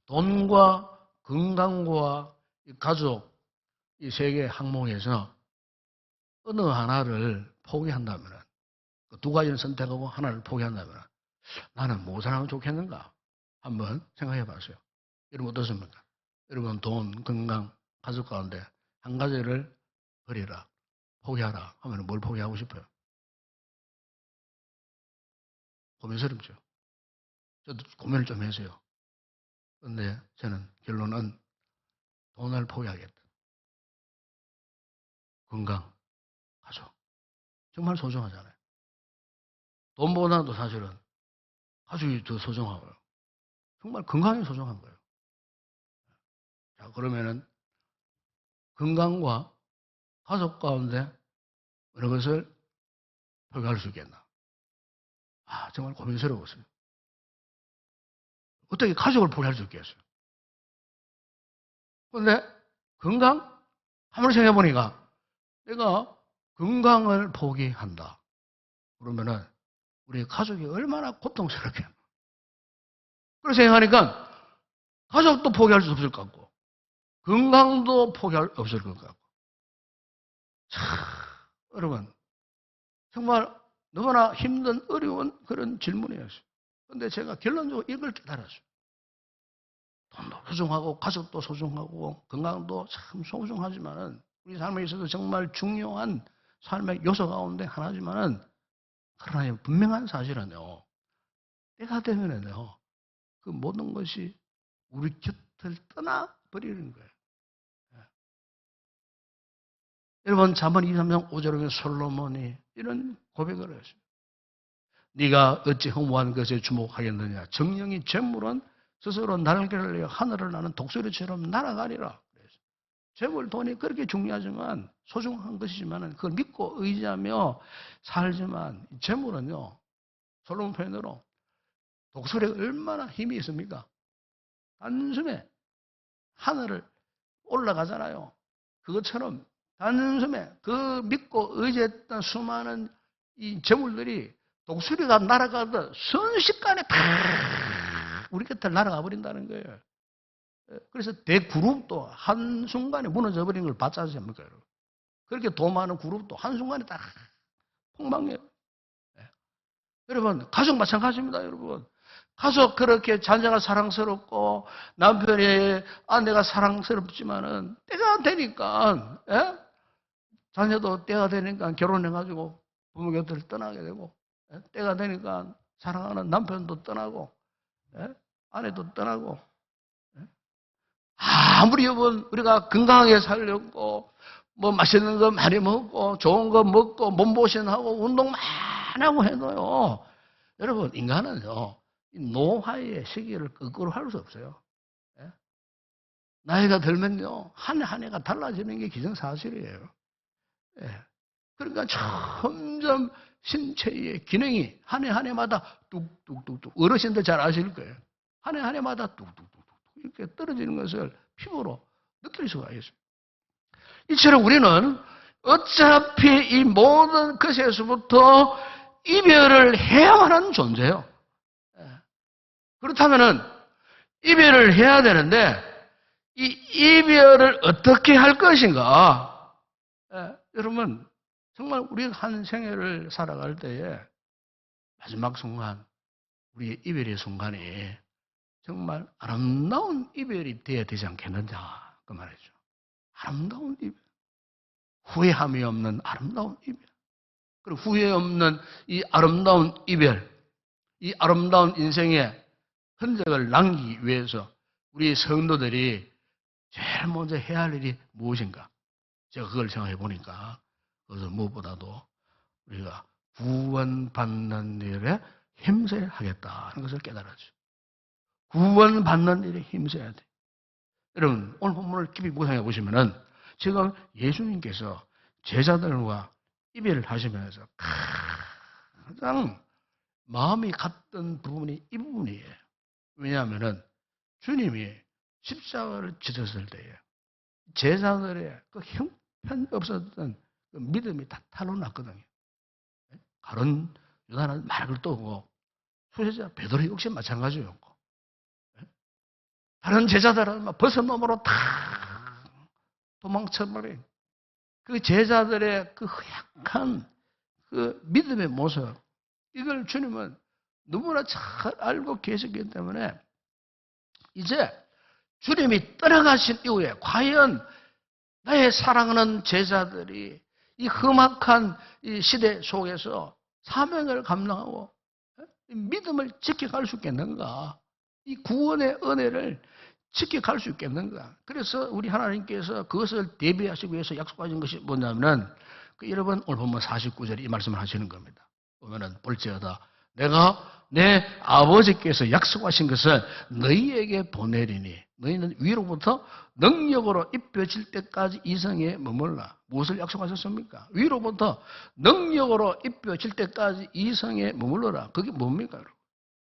돈과 건강과 가족 이 세 개의 항목에서 어느 하나를 포기한다면 그 두 가지를 선택하고 하나를 포기한다면 나는 무엇을 하면 좋겠는가? 한번 생각해 봤어요. 여러분 어떻습니까? 여러분 돈, 건강, 가족 가운데 한 가지를 버리라, 포기하라 하면 뭘 포기하고 싶어요? 고민스럽죠. 저도 고민을 좀 했어요. 그런데 저는 결론은 돈을 포기하겠다. 건강, 가족. 정말 소중하잖아요. 돈보다도 사실은 가족이 더 소중하고요. 정말 건강이 소중한 거예요. 자, 그러면은 건강과 가족 가운데 어느 것을 포기할 수 있겠나? 아, 정말 고민스러웠어요. 어떻게 가족을 포기할 수 있겠어요? 그런데 건강? 한번 생각해 보니까 내가 건강을 포기한다. 그러면은 우리 가족이 얼마나 고통스럽게. 그렇게 생각하니까 가족도 포기할 수 없을 것 같고 건강도 포기할 수 없을 것 같고. 참, 여러분 정말 너무나 힘든 어려운 그런 질문이었어요. 그런데 제가 결론적으로 이걸 깨달았어요. 돈도 소중하고 가족도 소중하고 건강도 참 소중하지만은 우리 삶에 있어서 정말 중요한 삶의 요소 가운데 하나지만은 그러나 분명한 사실은요. 때가 되면은요. 그 모든 것이 우리 곁을 떠나버리는 거예요. 여러분 잠언 23장 5절에 보면 솔로몬이 이런 고백을 했어요. 네가 어찌 허무한 것에 주목하겠느냐. 정령이 재물은 스스로 날개를 내어 하늘을 나는 독수리처럼 날아가리라. 재물, 돈이 그렇게 중요하지만 소중한 것이지만 그걸 믿고 의지하며 살지만 재물은요. 솔로몬 표현으로 독수리가 얼마나 힘이 있습니까? 단숨에 하늘을 올라가잖아요. 그것처럼 단숨에 그 믿고 의지했던 수많은 이 재물들이 독수리가 날아가듯 순식간에 다 우리 곁을 날아가 버린다는 거예요. 그래서 대그룹도 한순간에 무너져 버리는 걸 봤지 않습니까, 여러분? 그렇게 돈 많은 그룹도 한순간에 다 폭망해요. 여러분, 가족 마찬가지입니다, 여러분. 가족 그렇게 자녀가 사랑스럽고 남편의 아내가 사랑스럽지만은 때가 되니까, 자녀도 때가 되니까 결혼해가지고 부모 곁을 떠나게 되고, 때가 되니까 사랑하는 남편도 떠나고, 아내도 떠나고, 아무리 여러분 우리가 건강하게 살려고 뭐 맛있는 거 많이 먹고 좋은 거 먹고 몸보신하고 운동 많이 하고 해도요. 여러분 인간은요. 노화의 시기를 거꾸로 할 수 없어요. 나이가 들면요. 한 해 한 해가 달라지는 게 기정사실이에요. 그러니까 점점 신체의 기능이 한 해 한 해마다 뚝뚝뚝뚝 어르신들 잘 아실 거예요. 한 해 한 해마다 뚝뚝뚝뚝 이렇게 떨어지는 것을 피부로 느낄 수가 있어요. 이처럼 우리는 어차피 이 모든 것에서부터 이별을 해야만 하는 존재예요. 그렇다면은 이별을 해야 되는데 이 이별을 어떻게 할 것인가? 여러분 정말 우리 한 생애를 살아갈 때에 마지막 순간 우리의 이별의 순간이 정말 아름다운 이별이 되어야 되지 않겠느냐 그 말이죠. 아름다운 이별, 후회함이 없는 아름다운 이별. 그리고 후회 없는 이 아름다운 이별, 이 아름다운 인생의 흔적을 남기기 위해서 우리 성도들이 제일 먼저 해야 할 일이 무엇인가? 제가 그걸 생각해 보니까 그것은 무엇보다도 우리가 구원받는 일에 힘써야 하겠다는 것을 깨달았죠. 구원받는 일에 힘써야 돼. 여러분 오늘 본문을 깊이 묵상해 보시면은 지금 예수님께서 제자들과 이별을 하시면서 가장 마음이 갔던 부분이 이 부분이에요. 왜냐하면은 주님이 십자가를 지셨을 때에 제자들의 그 형편없었던 그 믿음이 다 탄로났거든요. 가론 유다는 말을 떠고 수제자 베드로 역시 마찬가지였고 다른 제자들은 벗은 몸으로 다 도망쳐버린 그 제자들의 그 허약한 그 믿음의 모습 이걸 주님은 너무나 잘 알고 계시기 때문에 이제 주님이 떠나가신 이후에 과연 나의 사랑하는 제자들이 이 험악한 이 시대 속에서 사명을 감당하고 믿음을 지켜갈 수 있겠는가? 이 구원의 은혜를 지켜갈 수 있겠는가? 그래서 우리 하나님께서 그것을 대비하시기 위해서 약속하신 것이 뭐냐면 여러분 오늘 보면 49절에 이 말씀을 하시는 겁니다. 보면은 볼지어다 내가 내 아버지께서 약속하신 것을 너희에게 보내리니 너희는 위로부터 능력으로 입혀질 때까지 이 성에 머물라. 무엇을 약속하셨습니까? 위로부터 능력으로 입혀질 때까지 이 성에 머물러라. 그게 뭡니까? 여러분?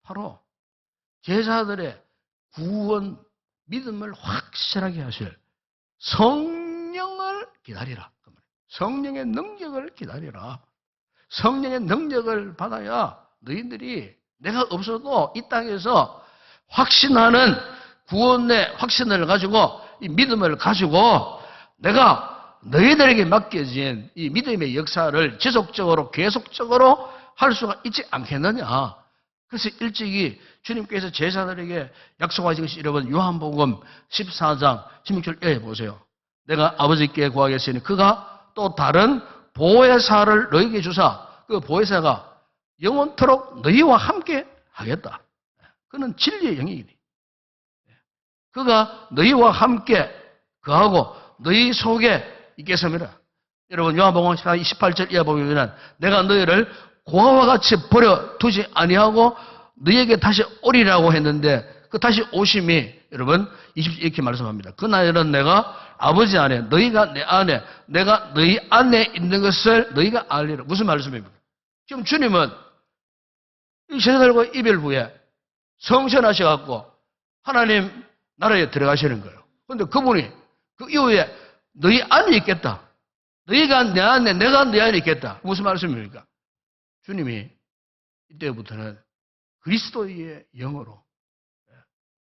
바로 제자들의 구원 믿음을 확실하게 하실 성령을 기다리라. 성령의 능력을 기다리라. 성령의 능력을 받아야 너희들이 내가 없어도 이 땅에서 확신하는 구원의 확신을 가지고 이 믿음을 가지고 내가 너희들에게 맡겨진 이 믿음의 역사를 지속적으로 계속적으로 할 수가 있지 않겠느냐. 그래서 일찍이 주님께서 제자들에게 약속하신 것이 여러분 요한복음 14장 16절에 보세요. 내가 아버지께 구하겠으니 그가 또 다른 보혜사를 너희에게 주사 그 보혜사가 영원토록 너희와 함께 하겠다. 그는 진리의 영이니. 그가 너희와 함께 그하고 너희 속에 있겠습니다. 여러분 요한복음 28절 이하 보면 내가 너희를 고아와 같이 버려두지 아니하고 너희에게 다시 오리라고 했는데 그 다시 오심이 여러분 이렇게 말씀합니다. 그 날에는 내가 아버지 안에 너희가 내 안에 내가 너희 안에 있는 것을 너희가 알리라. 무슨 말씀입니까? 지금 주님은 이 세상과 이별 후에 성천하셔갖고 하나님 나라에 들어가시는 거예요. 그런데 그분이 그 이후에 너희 안에 있겠다. 너희가 내 안에 내가 내 안에 있겠다. 무슨 말씀입니까? 주님이 이때부터는 그리스도의 영으로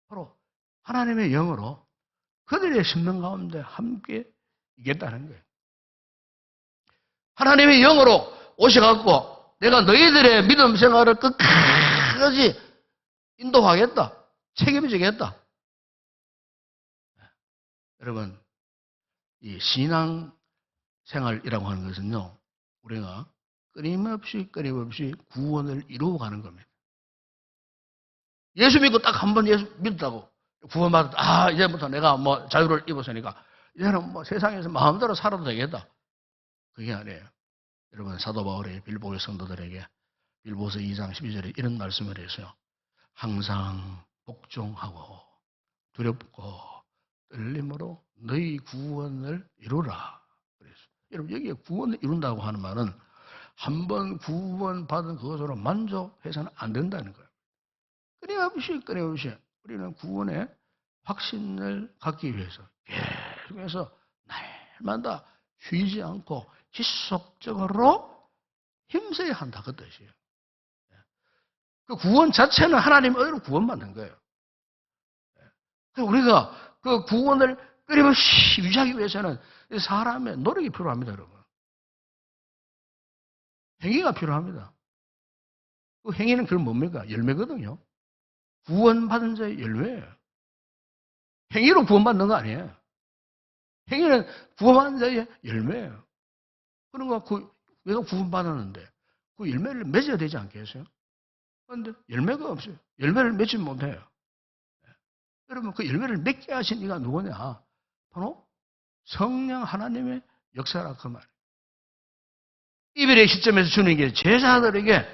바로 하나님의 영으로 그들의 심령 가운데 함께 있겠다는 거예요. 하나님의 영으로 오셔갖고 내가 너희들의 믿음 생활을 끝까지 인도하겠다. 책임지겠다. 여러분, 이 신앙 생활이라고 하는 것은요, 우리가 끊임없이 구원을 이루어가는 겁니다. 예수 믿고 딱 한 번 예수 믿었다고 구원받았다. 아, 이제부터 내가 뭐 자유를 입었으니까 이제는 뭐 세상에서 마음대로 살아도 되겠다. 그게 아니에요. 여러분, 사도 바울이 빌보의 성도들에게 빌보서 2장 12절에 이런 말씀을 했어요. 항상 복종하고 두렵고 떨림으로 너희 구원을 이루라. 그래서 여러분, 여기에 구원을 이룬다고 하는 말은 한 번 구원받은 그것으로 만족해서는 안 된다는 거예요. 끊임없이 우리는 구원의 확신을 갖기 위해서 계속해서 날마다 쉬지 않고 지속적으로 힘써야 한다. 그 뜻이에요. 그 구원 자체는 하나님의 은혜로 구원받는 거예요. 우리가 그 구원을 끊임없이 유지하기 위해서는 사람의 노력이 필요합니다, 여러분. 행위가 필요합니다. 그 행위는 그건 뭡니까? 열매거든요. 구원받은 자의 열매예요. 행위로 구원받는 거 아니에요. 행위는 구원받은 자의 열매예요. 그러니까 내가 구원받았는데 그 열매를 맺어야 되지 않겠어요? 그런데 열매가 없어요. 열매를 맺지 못해요. 여러분, 그 열매를 맺게 하신 이가 누구냐? 바로 성령 하나님의 역사라 그 말이에요. 이별의 시점에서 주님께 제자들에게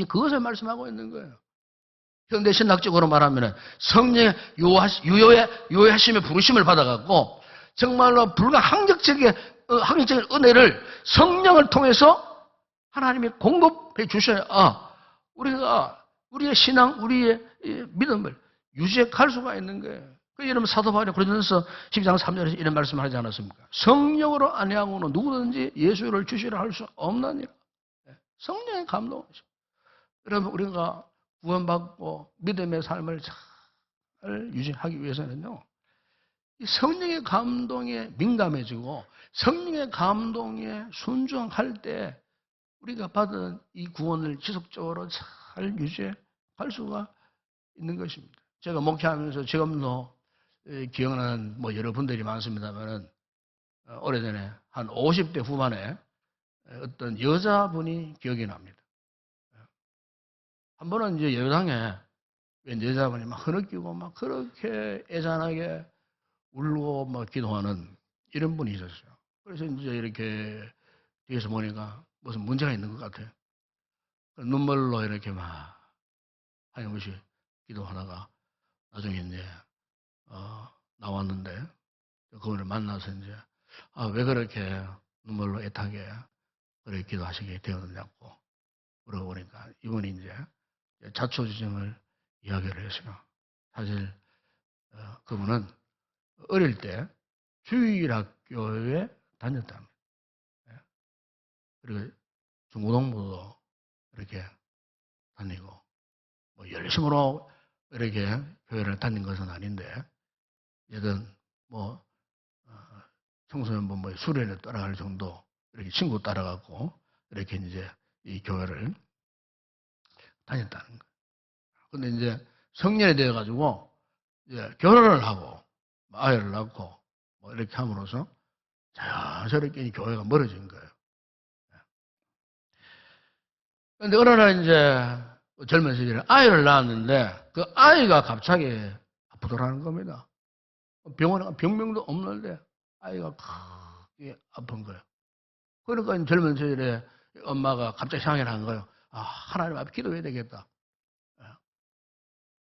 그것을 말씀하고 있는 거예요. 현대 신학적으로 말하면 성령의 유효하심의 부르심을 받아갖고 정말로 불가항력적인 은혜를 성령을 통해서 하나님이 공급해 주셔야 우리의 신앙, 우리의 믿음을 유지해 갈 수가 있는 거예요. 그 여러분 사도 바울이 고린도전서 12장 3절에서 이런 말씀을 하지 않았습니까? 성령으로 아니하고는 누구든지 예수를 주시라 할 수 없느니라. 성령의 감동이죠. 여러분, 우리가 구원받고 믿음의 삶을 잘 유지하기 위해서는요, 이 성령의 감동에 민감해지고 성령의 감동에 순종할 때 우리가 받은 이 구원을 지속적으로 잘 유지해 갈 수가 있는 것입니다. 제가 목회하면서 지금도 기억나는 여러분들이 많습니다만은 오래전에 한 50대 후반에 어떤 여자분이 기억이 납니다. 한 번은 이제 예배당에 웬 여자분이 막 흐느끼고 막 그렇게 애잔하게 울고 막 기도하는 이런 분이 있었어요. 그래서 이제 이렇게 뒤에서 보니까 무슨 문제가 있는 것 같아요. 눈물로 이렇게 막 하염없이 기도하다가 나중에 이제 나왔는데 그분을 만나서 이제 왜 그렇게 눈물로 애타게 그렇게 기도하시게 되었느냐고 물어보니까 이분이 이제 자초지종을 이야기를 했어요. 사실 그분은 어릴 때 주일학교에 다녔답니다. 그리고 중고등부도 이렇게 다니고 열심으로 이렇게 교회를 다닌 것은 아닌데 어쨌든 청소년부 수련회 따라갈 정도 이렇게 친구 따라가고 이렇게 이제 이 교회를 다녔다는 거예요. 근데 이제 성년이 되어가지고 이제 결혼을 하고 아이를 낳고 이렇게 함으로써 자연스럽게 이 교회가 멀어진 거예요. 그런데 어느 날 이제 젊은 시절에 아이를 낳았는데 그 아이가 갑자기 아프더라는 겁니다. 병원에 병명도 없는데 아이가 크게 아픈 거예요. 그러니까 젊은 시절에 엄마가 갑자기 생각이 난 거예요. 아, 하나님 앞에 기도해야 되겠다.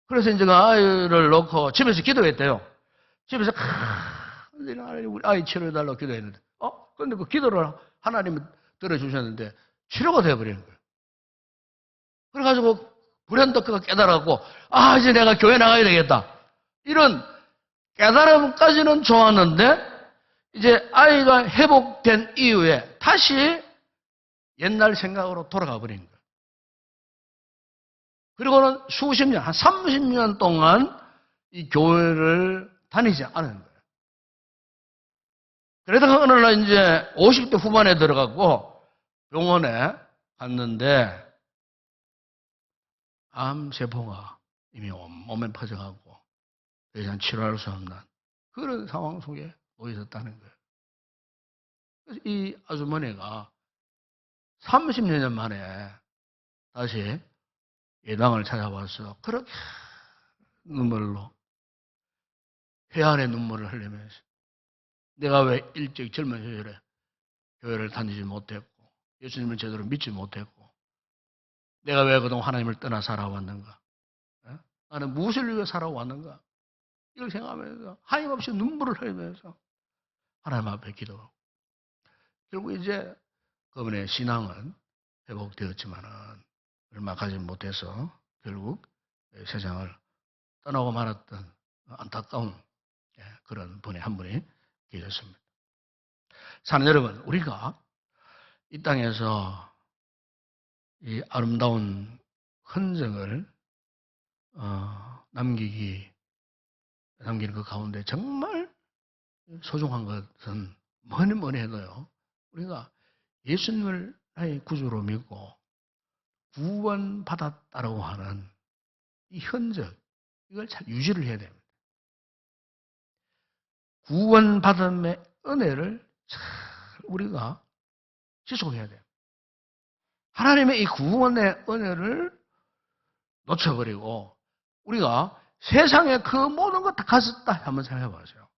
그래서 이제 그 아이를 놓고 집에서 기도했대요. 집에서 우리 아이 치료해달라고 기도했는데, 근데 그 기도를 하나님이 들어주셨는데 치료가 되어버리는 거예요. 그래가지고 불현듯 그가 깨달았고, 이제 내가 교회 나가야 되겠다. 이런 깨달음까지는 좋았는데, 이제 아이가 회복된 이후에 다시 옛날 생각으로 돌아가 버린 거예요. 그리고는 수십 년, 한 30년 동안 이 교회를 다니지 않은 거예요. 그러다가 어느 날 이제 50대 후반에 들어가고 병원에 갔는데 암세포가 이미 온몸에 퍼져가고 더 이상 치료할 수 없는 그런 상황 속에 놓여 있었다는 거예요. 그래서 이 아주머니가 30년 만에 다시 예당을 찾아와서 그렇게 눈물로 회한의 눈물을 흘리면서 내가 왜 일찍 젊은 시절에 교회를 다니지 못했고 예수님을 제대로 믿지 못했고 내가 왜 그동안 하나님을 떠나 살아왔는가? 나는 무엇을 위해 살아왔는가? 이걸 생각하면서 하염없이 눈물을 흘리면서 하나님 앞에 기도하고 결국 이제 그분의 신앙은 회복되었지만은 얼마 가지 못해서 결국 세상을 떠나고 말았던 안타까운 그런 분의 한 분이 계셨습니다. 사는 여러분, 우리가 이 땅에서 이 아름다운 흔적을 남기는 그 가운데 정말 소중한 것은 뭐니 해도요. 우리가 예수님을 나의 구주로 믿고 구원받았다라고 하는 이 흔적, 이걸 잘 유지를 해야 됩니다. 구원받음의 은혜를 잘 우리가 지속해야 돼요. 하나님의 이 구원의 은혜를 놓쳐버리고 우리가 세상에 그 모든 것 다 가졌다 한번 생각해 보세요.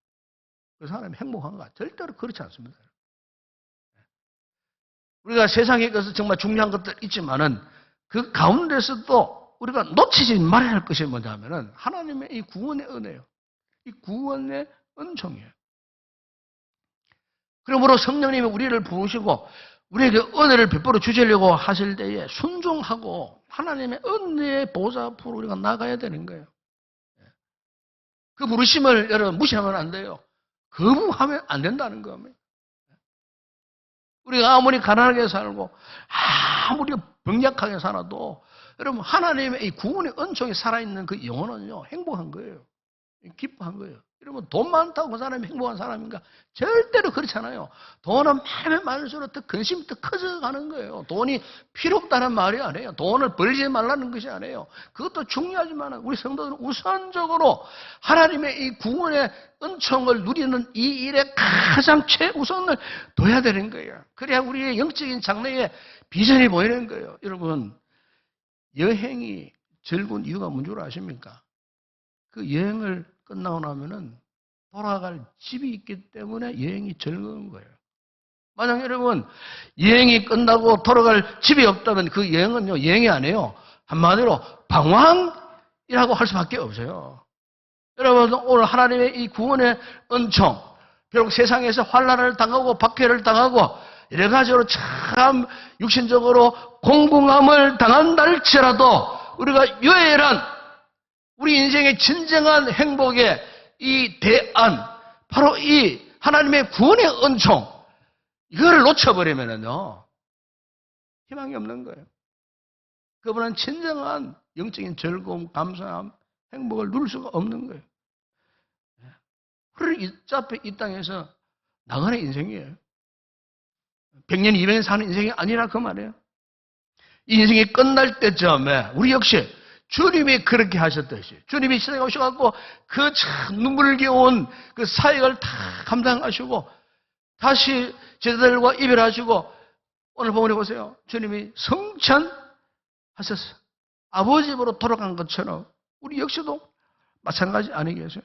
그 사람이 행복한가? 절대로 그렇지 않습니다. 우리가 세상에 있어서 정말 중요한 것들 있지만은 그 가운데서도 우리가 놓치지 말아야 할 것이 뭐냐면은 하나님의 이 구원의 은혜예요. 이 구원의 은총이에요. 그러므로 성령님이 우리를 부르시고 우리에게 은혜를 베풀어 주시려고 하실 때에 순종하고 하나님의 은혜의 보좌 앞으로 우리가 나가야 되는 거예요. 그 부르심을 여러분 무시하면 안 돼요. 거부하면 안 된다는 겁니다. 우리가 아무리 가난하게 살고 아무리 병약하게 살아도 여러분 하나님의 이 구원의 은총이 살아있는 그 영혼은요 행복한 거예요. 기뻐한 거예요. 여러분 돈 많다고 그 사람이 행복한 사람인가? 절대로 그렇지 않아요. 돈은 많으면 많을수록 더 근심이 더 커져가는 거예요. 돈이 필요 없다는 말이 아니에요. 돈을 벌지 말라는 것이 아니에요. 그것도 중요하지만 우리 성도들은 우선적으로 하나님의 이 구원의 은총을 누리는 이 일에 가장 최우선을 둬야 되는 거예요. 그래야 우리의 영적인 장래에 비전이 보이는 거예요. 여러분 여행이 즐거운 이유가 뭔 줄 아십니까? 그 여행을 끝나고 나면은 돌아갈 집이 있기 때문에 여행이 즐거운 거예요. 만약 여러분 여행이 끝나고 돌아갈 집이 없다면 그 여행은요 여행이 아니에요. 한마디로 방황이라고 할 수밖에 없어요. 여러분 오늘 하나님의 이 구원의 은총, 비록 세상에서 환난을 당하고 박해를 당하고 여러 가지로 참 육신적으로 공공함을 당한다 할지라도 우리가 유일한 우리 인생의 진정한 행복의 이 대안, 바로 이 하나님의 구원의 은총, 이거를 놓쳐버리면은요, 희망이 없는 거예요. 그분은 진정한 영적인 즐거움, 감사함, 행복을 누릴 수가 없는 거예요. 그러니 어차피 이 땅에서 나가는 인생이에요. 100년, 200년 사는 인생이 아니라 그 말이에요. 이 인생이 끝날 때쯤에 우리 역시 주님이 그렇게 하셨듯이 주님이 시대에 오셔갖고 그 참 눈물겨운 그 사역을 다 감당하시고 다시 제자들과 이별하시고 오늘 본문에 보세요. 주님이 성천하셨어요. 아버지 집으로 돌아간 것처럼 우리 역시도 마찬가지 아니겠어요?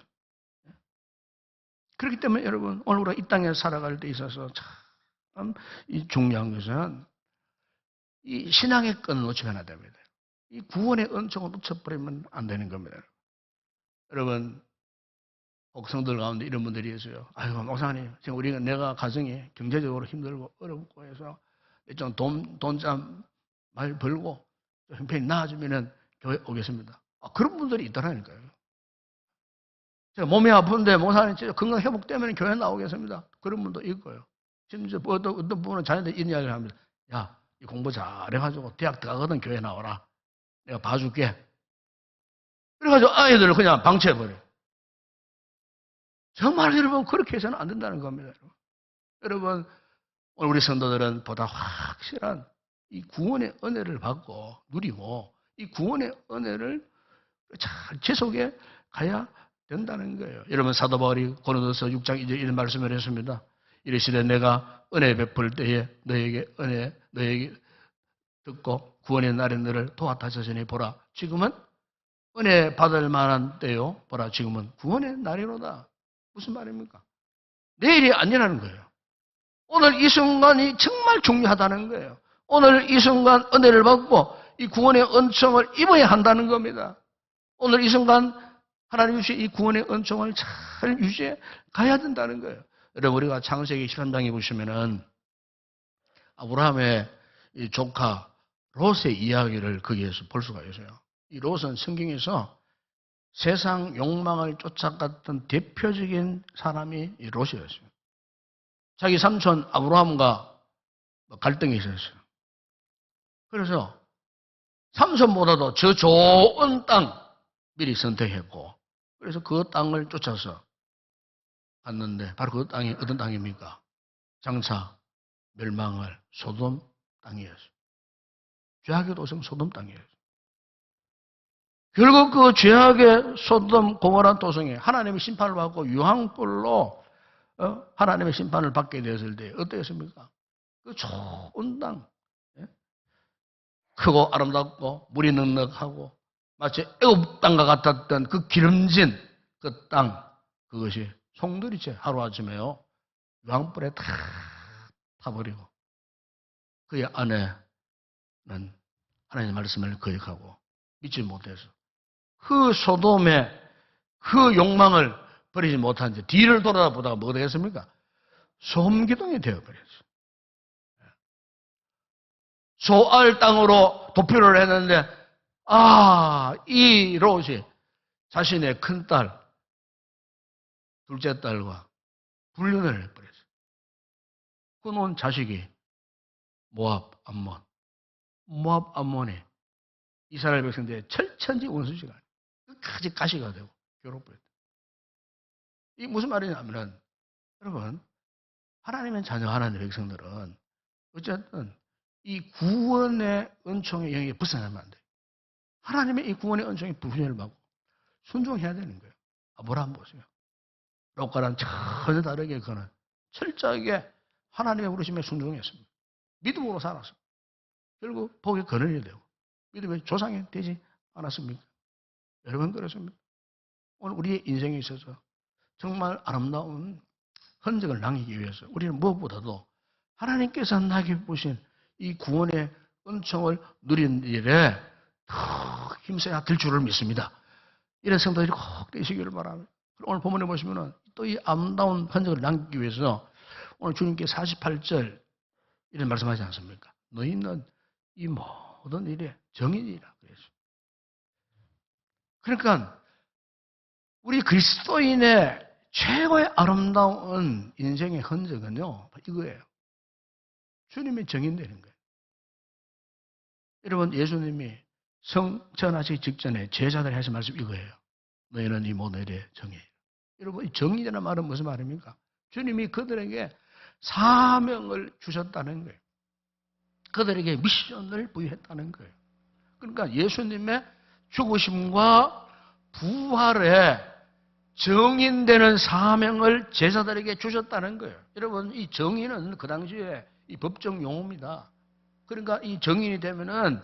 그렇기 때문에 여러분, 오늘 우리가 이 땅에 살아갈 때 있어서 참 이 중요한 것은 이 신앙의 끈을 놓치면 안 됩니다. 이 구원의 은총을 놓쳐버리면 안 되는 겁니다. 여러분, 복성들 가운데 이런 분들이 있어요. 아이고, 목사님, 지금 내가 가정이 경제적으로 힘들고 어렵고 해서 좀 돈 좀 많이 벌고 형편이 나아지면은 교회 오겠습니다. 그런 분들이 있더라니까요. 제가 몸이 아픈데 목사님 진짜 건강 회복되면 교회 나오겠습니다. 그런 분도 있고요. 심지어 어떤 분은 자녀들 이런 이야기를 합니다. 야, 이 공부 잘해가지고 대학 들어가거든 교회 나와라. 내가 봐줄게. 그래가지고 아이들을 그냥 방치해버려요. 정말 여러분 그렇게 해서는 안 된다는 겁니다. 여러분 오늘 우리 성도들은 보다 확실한 이 구원의 은혜를 받고 누리고 이 구원의 은혜를 잘 지속해 가야 된다는 거예요. 여러분 사도 바울이 고린도서 6장 2절 이런 말씀을 했습니다. 이르시되 내가 은혜 베풀 때에 너에게 듣고 구원의 날에 너를 도와다셨으니 보라 지금은 은혜 받을 만한 때요. 보라 지금은 구원의 날이로다. 무슨 말입니까? 내일이 아니라는 거예요. 오늘 이 순간이 정말 중요하다는 거예요. 오늘 이 순간 은혜를 받고 이 구원의 은총을 입어야 한다는 겁니다. 오늘 이 순간 하나님 주신 이 구원의 은총을 잘 유지해 가야 된다는 거예요. 여러분 우리가 창세기 13장에 보시면은 아브라함의 이 조카 롯의 이야기를 거기에서 볼 수가 있어요. 이 롯은 성경에서 세상 욕망을 쫓아갔던 대표적인 사람이 이 롯이었어요. 자기 삼촌 아브라함과 갈등이 있었어요. 그래서 삼손보다도 저 좋은 땅 미리 선택했고 그래서 그 땅을 쫓아서 갔는데 바로 그 땅이 어떤 땅입니까? 장차 멸망할 소돔 땅이었어요. 죄악의 도성 소돔 땅이었어요. 결국 그 죄악의 소돔 고모라 도성에 하나님의 심판을 받고 유황불로 하나님의 심판을 받게 되었을 때 어땠습니까? 그 좋은 땅, 크고 아름답고 물이 넉넉하고 마치 애굽 땅과 같았던 그 기름진 그 땅, 그것이 송두리째 하루아침에요 유황불에 다 타버리고 그의 아내는 하나님의 말씀을 거역하고 믿지 못해서 그 소돔의 그 욕망을 버리지 못한 채 뒤를 돌아보다가 뭐가 되겠습니까? 소음기둥이 되어버렸어요. 소알 땅으로 도피를 했는데 이 롯이 자신의 큰딸, 둘째 딸과 불륜을 해버렸어요. 그놈 자식이 모압 암몬이 이스라엘 백성들의 철천지 원수지가 끝까지 가시가 되고 괴롭혔다. 이게 무슨 말이냐면은 여러분 하나님의 자녀 하나님의 백성들은 어쨌든 이 구원의 은총의 영역에 벗어나면 안 돼요. 하나님의 이 구원의 은총의 부분을 받고 순종해야 되는 거예요. 아브라함 보세요. 롯과는 전혀 다르게 그는 철저하게 하나님의 부르심에 순종했습니다. 믿음으로 살았습니다. 결국 복의 근원이 되고 믿음의 조상이 되지 않았습니까? 여러분 그렇습니다. 오늘 우리의 인생에 있어서 정말 아름다운 흔적을 남기기 위해서 우리는 무엇보다도 하나님께서 나에게 보신 이 구원의 은총을 누리는 일에 더 힘써야 될 줄을 믿습니다. 이런 성도들이 꼭 되시기를 바랍니다. 오늘 본문에 보시면 또 이 아름다운 흔적을 남기기 위해서 오늘 주님께 48절 이런 말씀하지 않습니까? 너희는 이 모든 일에 정인이라 그랬어요. 그러니까 우리 그리스도인의 최고의 아름다운 인생의 흔적은요 이거예요. 주님이 정인되는 거예요. 여러분 예수님이 성천하시기 직전에 제자들이 하신 말씀 이거예요. 너희는 이 모든 일에 정인이라. 여러분 이 정인이라는 말은 무슨 말입니까? 주님이 그들에게 사명을 주셨다는 거예요. 그들에게 미션을 부여했다는 거예요. 그러니까 예수님의 죽으심과 부활에 정인되는 사명을 제자들에게 주셨다는 거예요. 여러분 이 정인은 그 당시에 이 법정 용어입니다. 그러니까 이 정인이 되면은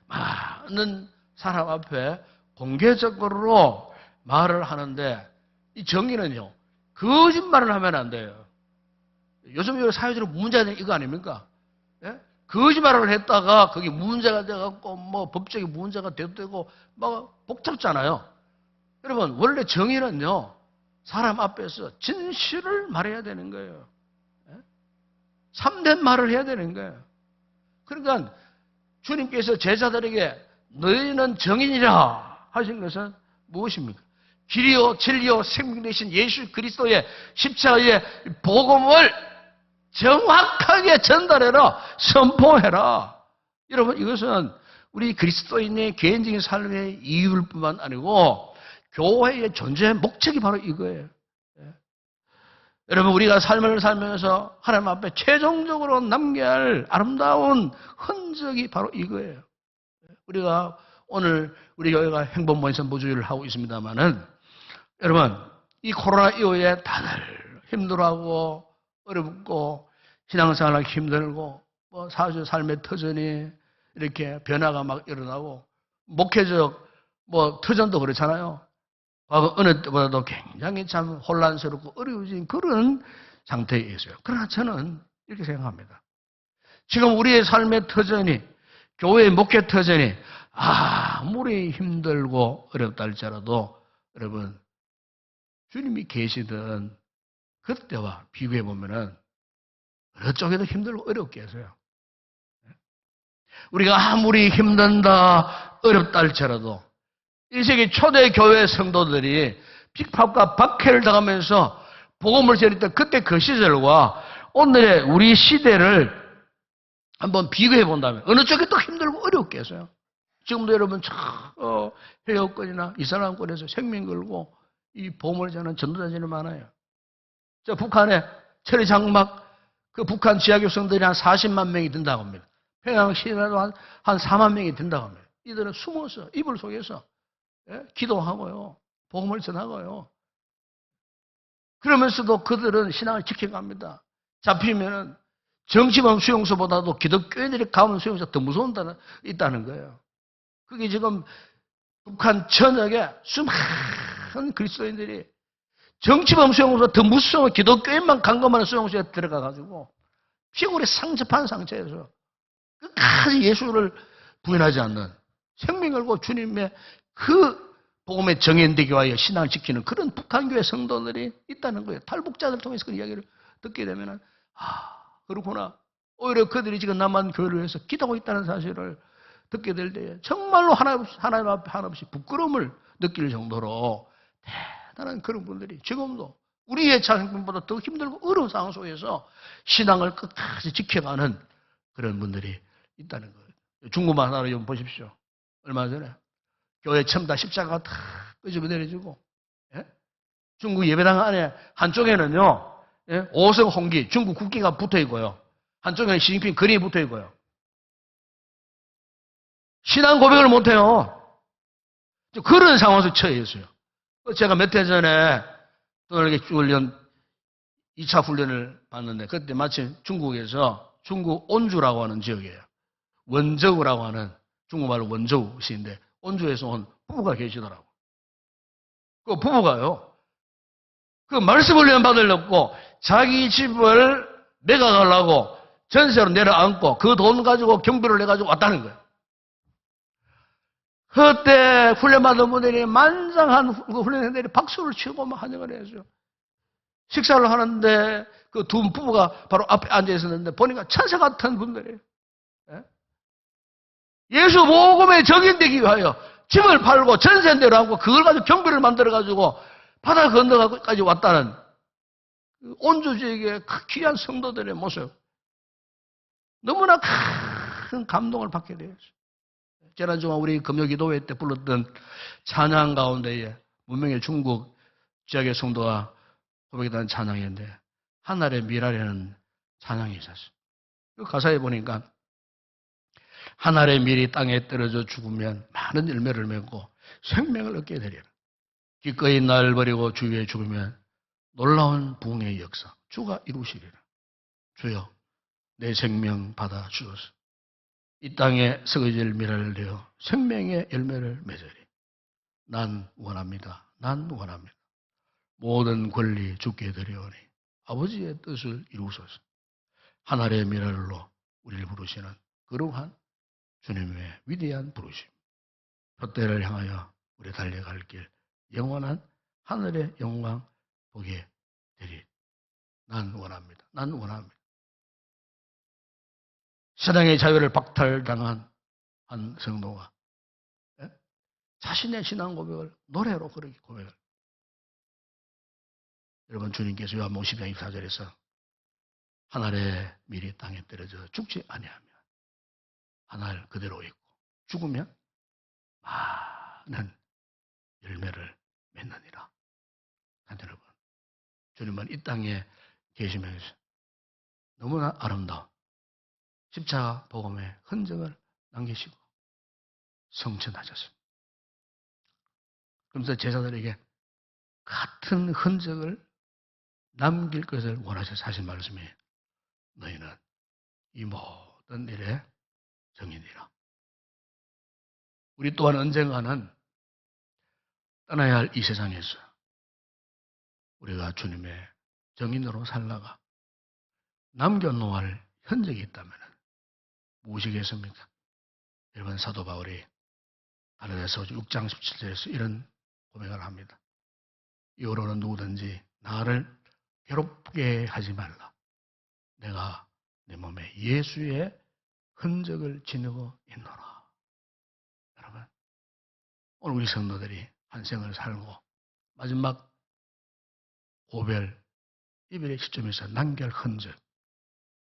많은 사람 앞에 공개적으로 말을 하는데 이 정의는요. 거짓말을 하면 안 돼요. 요즘 사회적으로 문제가 되는 이거 아닙니까? 예? 거짓말을 했다가 그게 문제가 돼갖고 뭐 법적인 문제가 돼도 되고 막 복잡잖아요. 여러분 원래 정의는요. 사람 앞에서 진실을 말해야 되는 거예요. 예? 참된 말을 해야 되는 거예요. 그러니까 주님께서 제자들에게 너희는 정인이라 하신 것은 무엇입니까? 길이요 진리요 생명 되신 예수 그리스도의 십자가의 복음을 정확하게 전달해라. 선포해라. 여러분 이것은 우리 그리스도인의 개인적인 삶의 이유일 뿐만 아니고 교회의 존재의 목적이 바로 이거예요. 여러분 우리가 삶을 살면서 하나님 앞에 최종적으로 남겨야 할 아름다운 흔적이 바로 이거예요. 우리가 오늘 우리 교회가 행복모임선보주의를 하고 있습니다마는 여러분 이 코로나 이후에 다들 힘들어하고 어렵고 신앙생활하기 힘들고 뭐 사실 삶의 터전이 이렇게 변화가 막 일어나고 목회적 뭐 터전도 그렇잖아요. 과거 어느 때보다도 굉장히 참 혼란스럽고 어려워진 그런 상태에 있어요. 그러나 저는 이렇게 생각합니다. 지금 우리의 삶의 터전이 교회의 목회 터전이 아무리 힘들고 어렵다 할지라도 여러분 주님이 계시던 그때와 비교해 보면은 어느 쪽에도 힘들고 어렵게 해서요. 우리가 아무리 힘든다 어렵다 할지라도 1세기 초대 교회 성도들이 핍박과 박해를 당하면서 복음을 전했던 그때 그 시절과 오늘의 우리 시대를 한번 비교해 본다면 어느 쪽이 더 힘들고 어렵게 해서요. 지금도 여러분 해역권이나 이슬람권에서 생명 걸고 이 복음을 전하는 전도자들이 많아요. 저 북한에 철의 장막 그 북한 지하교성들이 한 40만 명이 든다고 합니다. 평양 시내도 한 4만 명이 든다고 합니다. 이들은 숨어서 이불 속에서 기도하고요. 복음을 전하고요. 그러면서도 그들은 신앙을 지켜갑니다. 잡히면은 정치범 수용소보다도 기독교인들이 가면 수용소가 더 무서운 있다는 거예요. 그게 지금 북한 전역에 수많은 그리스도인들이 정치범 수용소가 더 무서운 기독교인만 간 것만 수용소에 들어가가지고 피골이 상접한 상태에서 끝까지 예수를 부인하지 않는 생명 걸고 주님의 그 복음의 정연되기 위하여 신앙을 지키는 그런 북한교회 성도들이 있다는 거예요. 탈북자들 통해서 그 이야기를 듣게 되면은 그렇구나. 오히려 그들이 지금 남한 교회를 위해서 기도하고 있다는 사실을 듣게 될 때에 정말로 하나님 앞에 한없이 부끄러움을 느낄 정도로 대단한 그런 분들이 지금도 우리의 자생분보다 더 힘들고 어려운 상황 속에서 신앙을 끝까지 지켜가는 그런 분들이 있다는 거예요. 중국만 하나로 좀 보십시오. 얼마 전에 교회 첨다 십자가가 다 끄집어 내려지고 중국 예배당 안에 한쪽에는요 5성 홍기 중국 국기가 붙어 있고요. 한쪽에는 시진핑 그림이 붙어 있고요. 신앙 고백을 못해요. 그런 상황에서 처해 있어요. 제가 몇 해 전에 떠나게 훈련 2차 훈련을 받는데 그때 마침 중국에서 중국 온주라고 하는 지역이에요. 원저우라고 하는 중국말로 원저우시인데 온주에서 온 부부가 계시더라고. 그 부부가요. 그 말씀 훈련 받으려고 자기 집을 매각하려고 전세로 내려앉고 그 돈 가지고 경비를 내가지고 왔다는 거예요. 그때 훈련받은 분들이 만장한 훈련생들이 박수를 치고 막 환영을 해야죠. 식사를 하는데 그 두 부부가 바로 앞에 앉아 있었는데 보니까 천사 같은 분들이에요. 예수 복음에 적용되기 위하여 집을 팔고 전세 내려앉고 그걸 가지고 경비를 만들어가지고 바다 건너가까지 왔다는 온주 지역의 귀한 성도들의 모습. 너무나 큰 감동을 받게 되었어요. 지난주에 우리 금요기도회 때 불렀던 찬양 가운데에 문명의 중국 지역의 성도가 고백했던 찬양인데 하늘의 밀이라는 찬양이 있었어요. 그 가사에 보니까 하늘의 밀이 땅에 떨어져 죽으면 많은 열매를 맺고 생명을 얻게 되리라. 기꺼이 날 버리고 주 위에 죽으면 놀라운 부흥의 역사 주가 이루시리라. 주여 내 생명 받아 주소서. 이 땅에 썩어질 미랄을 내어 생명의 열매를 맺으리. 난 원합니다. 난 원합니다. 모든 권리 주께 드리오니 아버지의 뜻을 이루소서. 하늘의 미랄로 우리를 부르시는 거룩한 주님의 위대한 부르심. 표대를 향하여 우리 달려갈 길 영원한 하늘의 영광 보게 되리. 난 원합니다. 난 원합니다. 세상의 자유를 박탈당한 한 성도가 자신의 신앙 고백을 노래로 그렇게 고백을. 여러분, 주님께서 요한복음 10장 24절에서 하늘의 밀이 땅에 떨어져 죽지 아니하면 하늘 그대로 있고 죽으면 많은 열매를 맺느니라. 여러분, 주님은 이 땅에 계시면서 너무나 아름다운 십자가 복음의 흔적을 남기시고 성천하셨습니다. 그러면서 제자들에게 같은 흔적을 남길 것을 원하셔서 하신 말씀이 너희는 이 모든 일의 정인이라. 우리 또한 언젠가는 떠나야 할 이 세상에서 우리가 주님의 정인으로 살다가 남겨놓을 흔적이 있다면 무엇이겠습니까? 여러분, 사도 바울이 갈라디아서 6장 17절에서 이런 고백을 합니다. 이후로는 누구든지 나를 괴롭게 하지 말라. 내가 내 몸에 예수의 흔적을 지니고 있노라. 여러분, 오늘 우리 성도들이 한 생을 살고 마지막 이별의 시점에서 남길 흔적,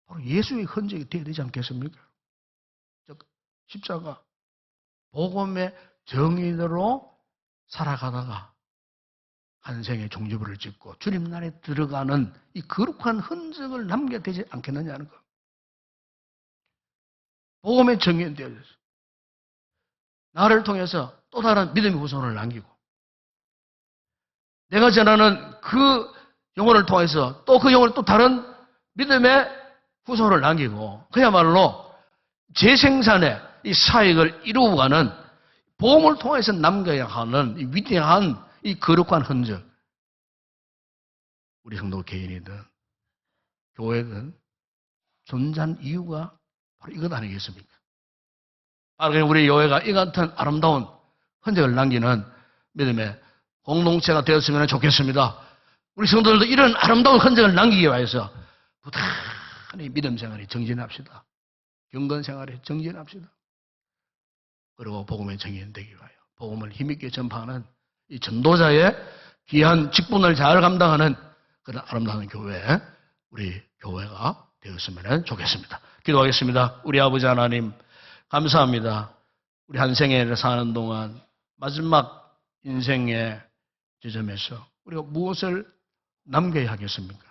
바로 예수의 흔적이 되어야 되지 않겠습니까? 즉 십자가 복음의 정인으로 살아가다가 한 생의 종지부를 찍고 주님 나라에 들어가는 이 거룩한 흔적을 남겨야 되지 않겠느냐는 것. 복음의 정인 되어져서 나를 통해서 또 다른 믿음의 후손을 남기고 내가 전하는 그 영혼을 통해서 또 그 영혼을 또 다른 믿음의 후손을 남기고 그야말로 재생산의 이 사역을 이루어가는 복음을 통해서 남겨야 하는 이 위대한 이 거룩한 흔적. 우리 성도 개인이든 교회든 존재한 이유가 바로 이것 아니겠습니까? 바로 우리 교회가 이 같은 아름다운 흔적을 남기는 믿음의 공동체가 되었으면 좋겠습니다. 우리 성도들도 이런 아름다운 흔적을 남기기 위해서 부단히 믿음 생활에 정진합시다. 경건 생활에 정진합시다. 그리고 복음의 정인 되기 위하여 복음을 힘있게 전파하는 이 전도자의 귀한 직분을 잘 감당하는 그런 아름다운 교회, 우리 교회가 되었으면 좋겠습니다. 기도하겠습니다. 우리 아버지 하나님, 감사합니다. 우리 한 생애를 사는 동안 마지막 인생의 지점에서 우리가 무엇을 남겨야 하겠습니까?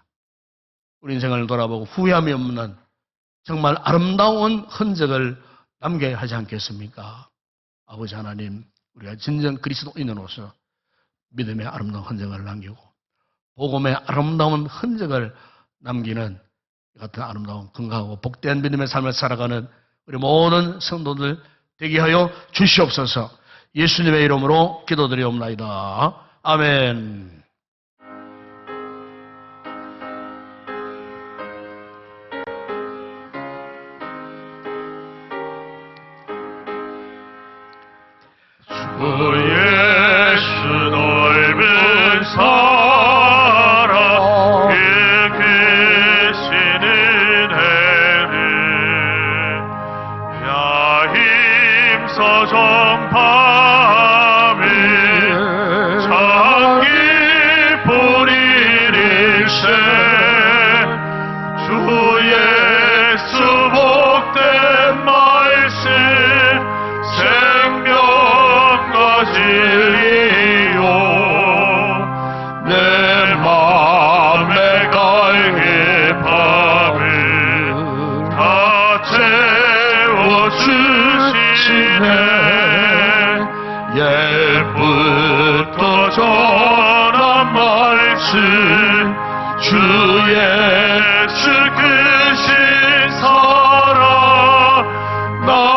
우리 인생을 돌아보고 후회함이 없는 정말 아름다운 흔적을 남겨야 하지 않겠습니까? 아버지 하나님, 우리가 진정 그리스도인으로서 믿음의 아름다운 흔적을 남기고 복음의 아름다운 흔적을 남기는 이 같은 아름다운 건강하고 복된 믿음의 삶을 살아가는 우리 모든 성도들 되게 하여 주시옵소서. 예수님의 이름으로 기도드리옵나이다. 아멘. 주 예수 넓은 사랑 계시는 해를 야힘서 전파함에 장기 본인일세 주 예수 복된 말씀 진리요 내 맘에 갈게 밤을 다 채워주시네 옛부터 전한 말씀 주 예수 크신 사랑 나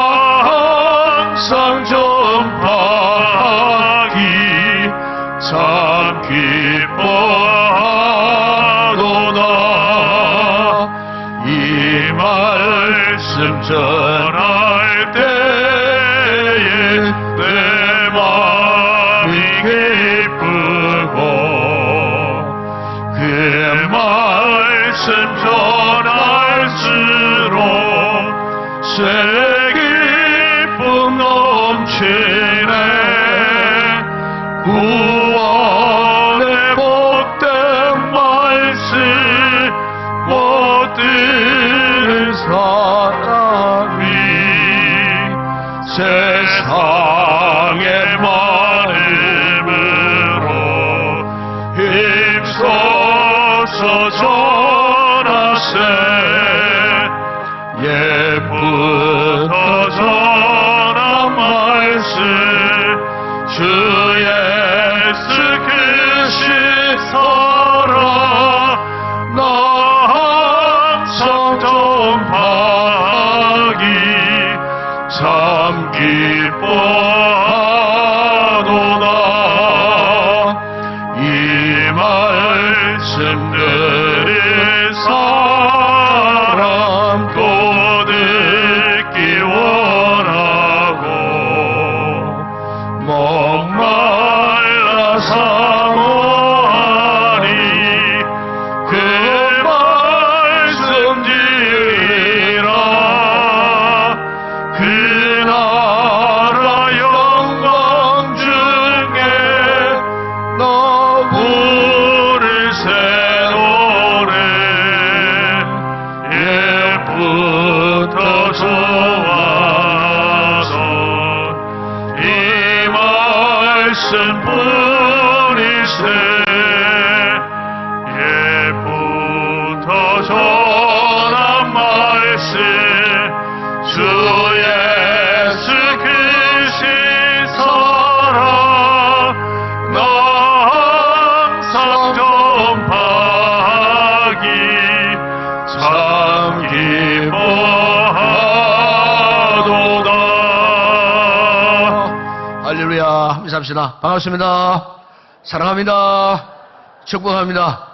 전할 때에 내 마음이 기쁘고 그 말씀 전할수록 새 기쁨 넘치네 구원의 복된 말씀 못 듣는 사람이 세상의 마음으로 힘써서 전하세 예부터 전한 말씀 주 예수 그신 살아 나 항상 전파하기 참 기뻐하노라 이 말씀들을 사람 또 듣기 원하고 목말라 사모하니 그 말씀 지으리라 그 나라 영광 중에 너 부를 새 노래 예부터 좋아서 이 말씀 뿌리세 예부터 전한 말씀 주 예수 그신 살아 나 항상 전파하기 참 기뻐하도다. 할렐루야. 인사합시다. 반갑습니다. 사랑합니다. 축복합니다.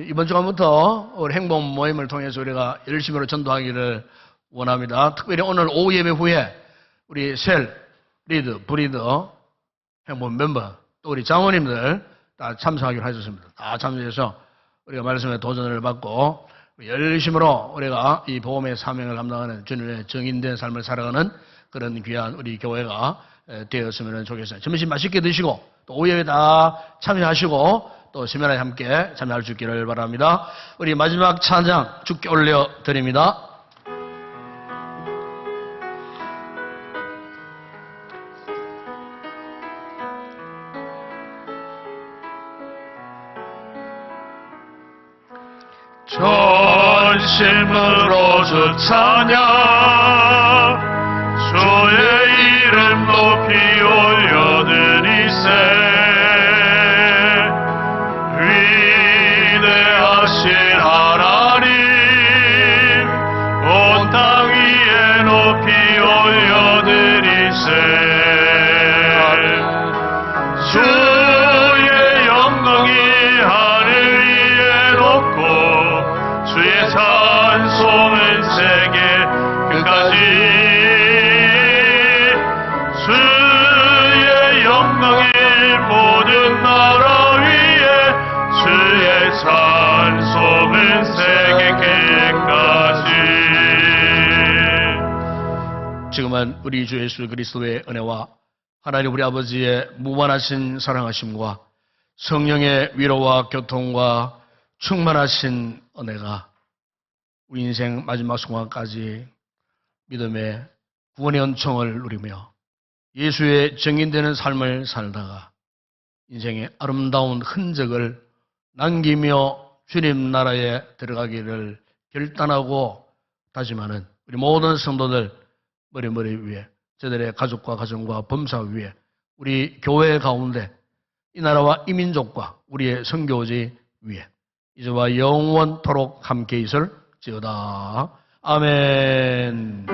이번 주간부터 우리 행복 모임을 통해서 우리가 열심으로 전도하기를 원합니다. 특별히 오늘 오후 예배 후에 우리 셀, 리드, 브리더, 행복 멤버, 또 우리 장로님들 다 참석하기로 하셨습니다. 다 참석해서 우리가 말씀의 도전을 받고 열심으로 우리가 이 복음의 사명을 감당하는 주님의 정인된 삶을 살아가는 그런 귀한 우리 교회가 되었으면 좋겠어요. 점심 맛있게 드시고 또 오후 예배 다 참여하시고 또 세미나에 함께 참여할 수 있기를 바랍니다. 우리 마지막 찬양 주께 올려드립니다. 전심으로 주 찬양 주의 이름 높이 올려드리세 위대하신 하나님 온 땅 위에 높이 올려드리세 주의 영광이 하늘 위에 높고 주의 찬송은 세계 끝까지 주의 영광이 모든 나라 위에 주의 찬송은 세계 끝까지. 지금은 우리 주 예수 그리스도의 은혜와 하나님 우리 아버지의 무한하신 사랑하심과 성령의 위로와 교통과 충만하신 은혜가 우리 인생 마지막 순간까지 믿음의 구원의 은총을 누리며 예수의 정인되는 삶을 살다가 인생의 아름다운 흔적을 남기며 주님 나라에 들어가기를 결단하고 다짐하는 우리 모든 성도들 머리 위에 저들의 가족과 가정과 범사 위에 우리 교회 가운데 이 나라와 이 민족과 우리의 선교지 위에 이제와 영원토록 함께 있을지어다. 아멘.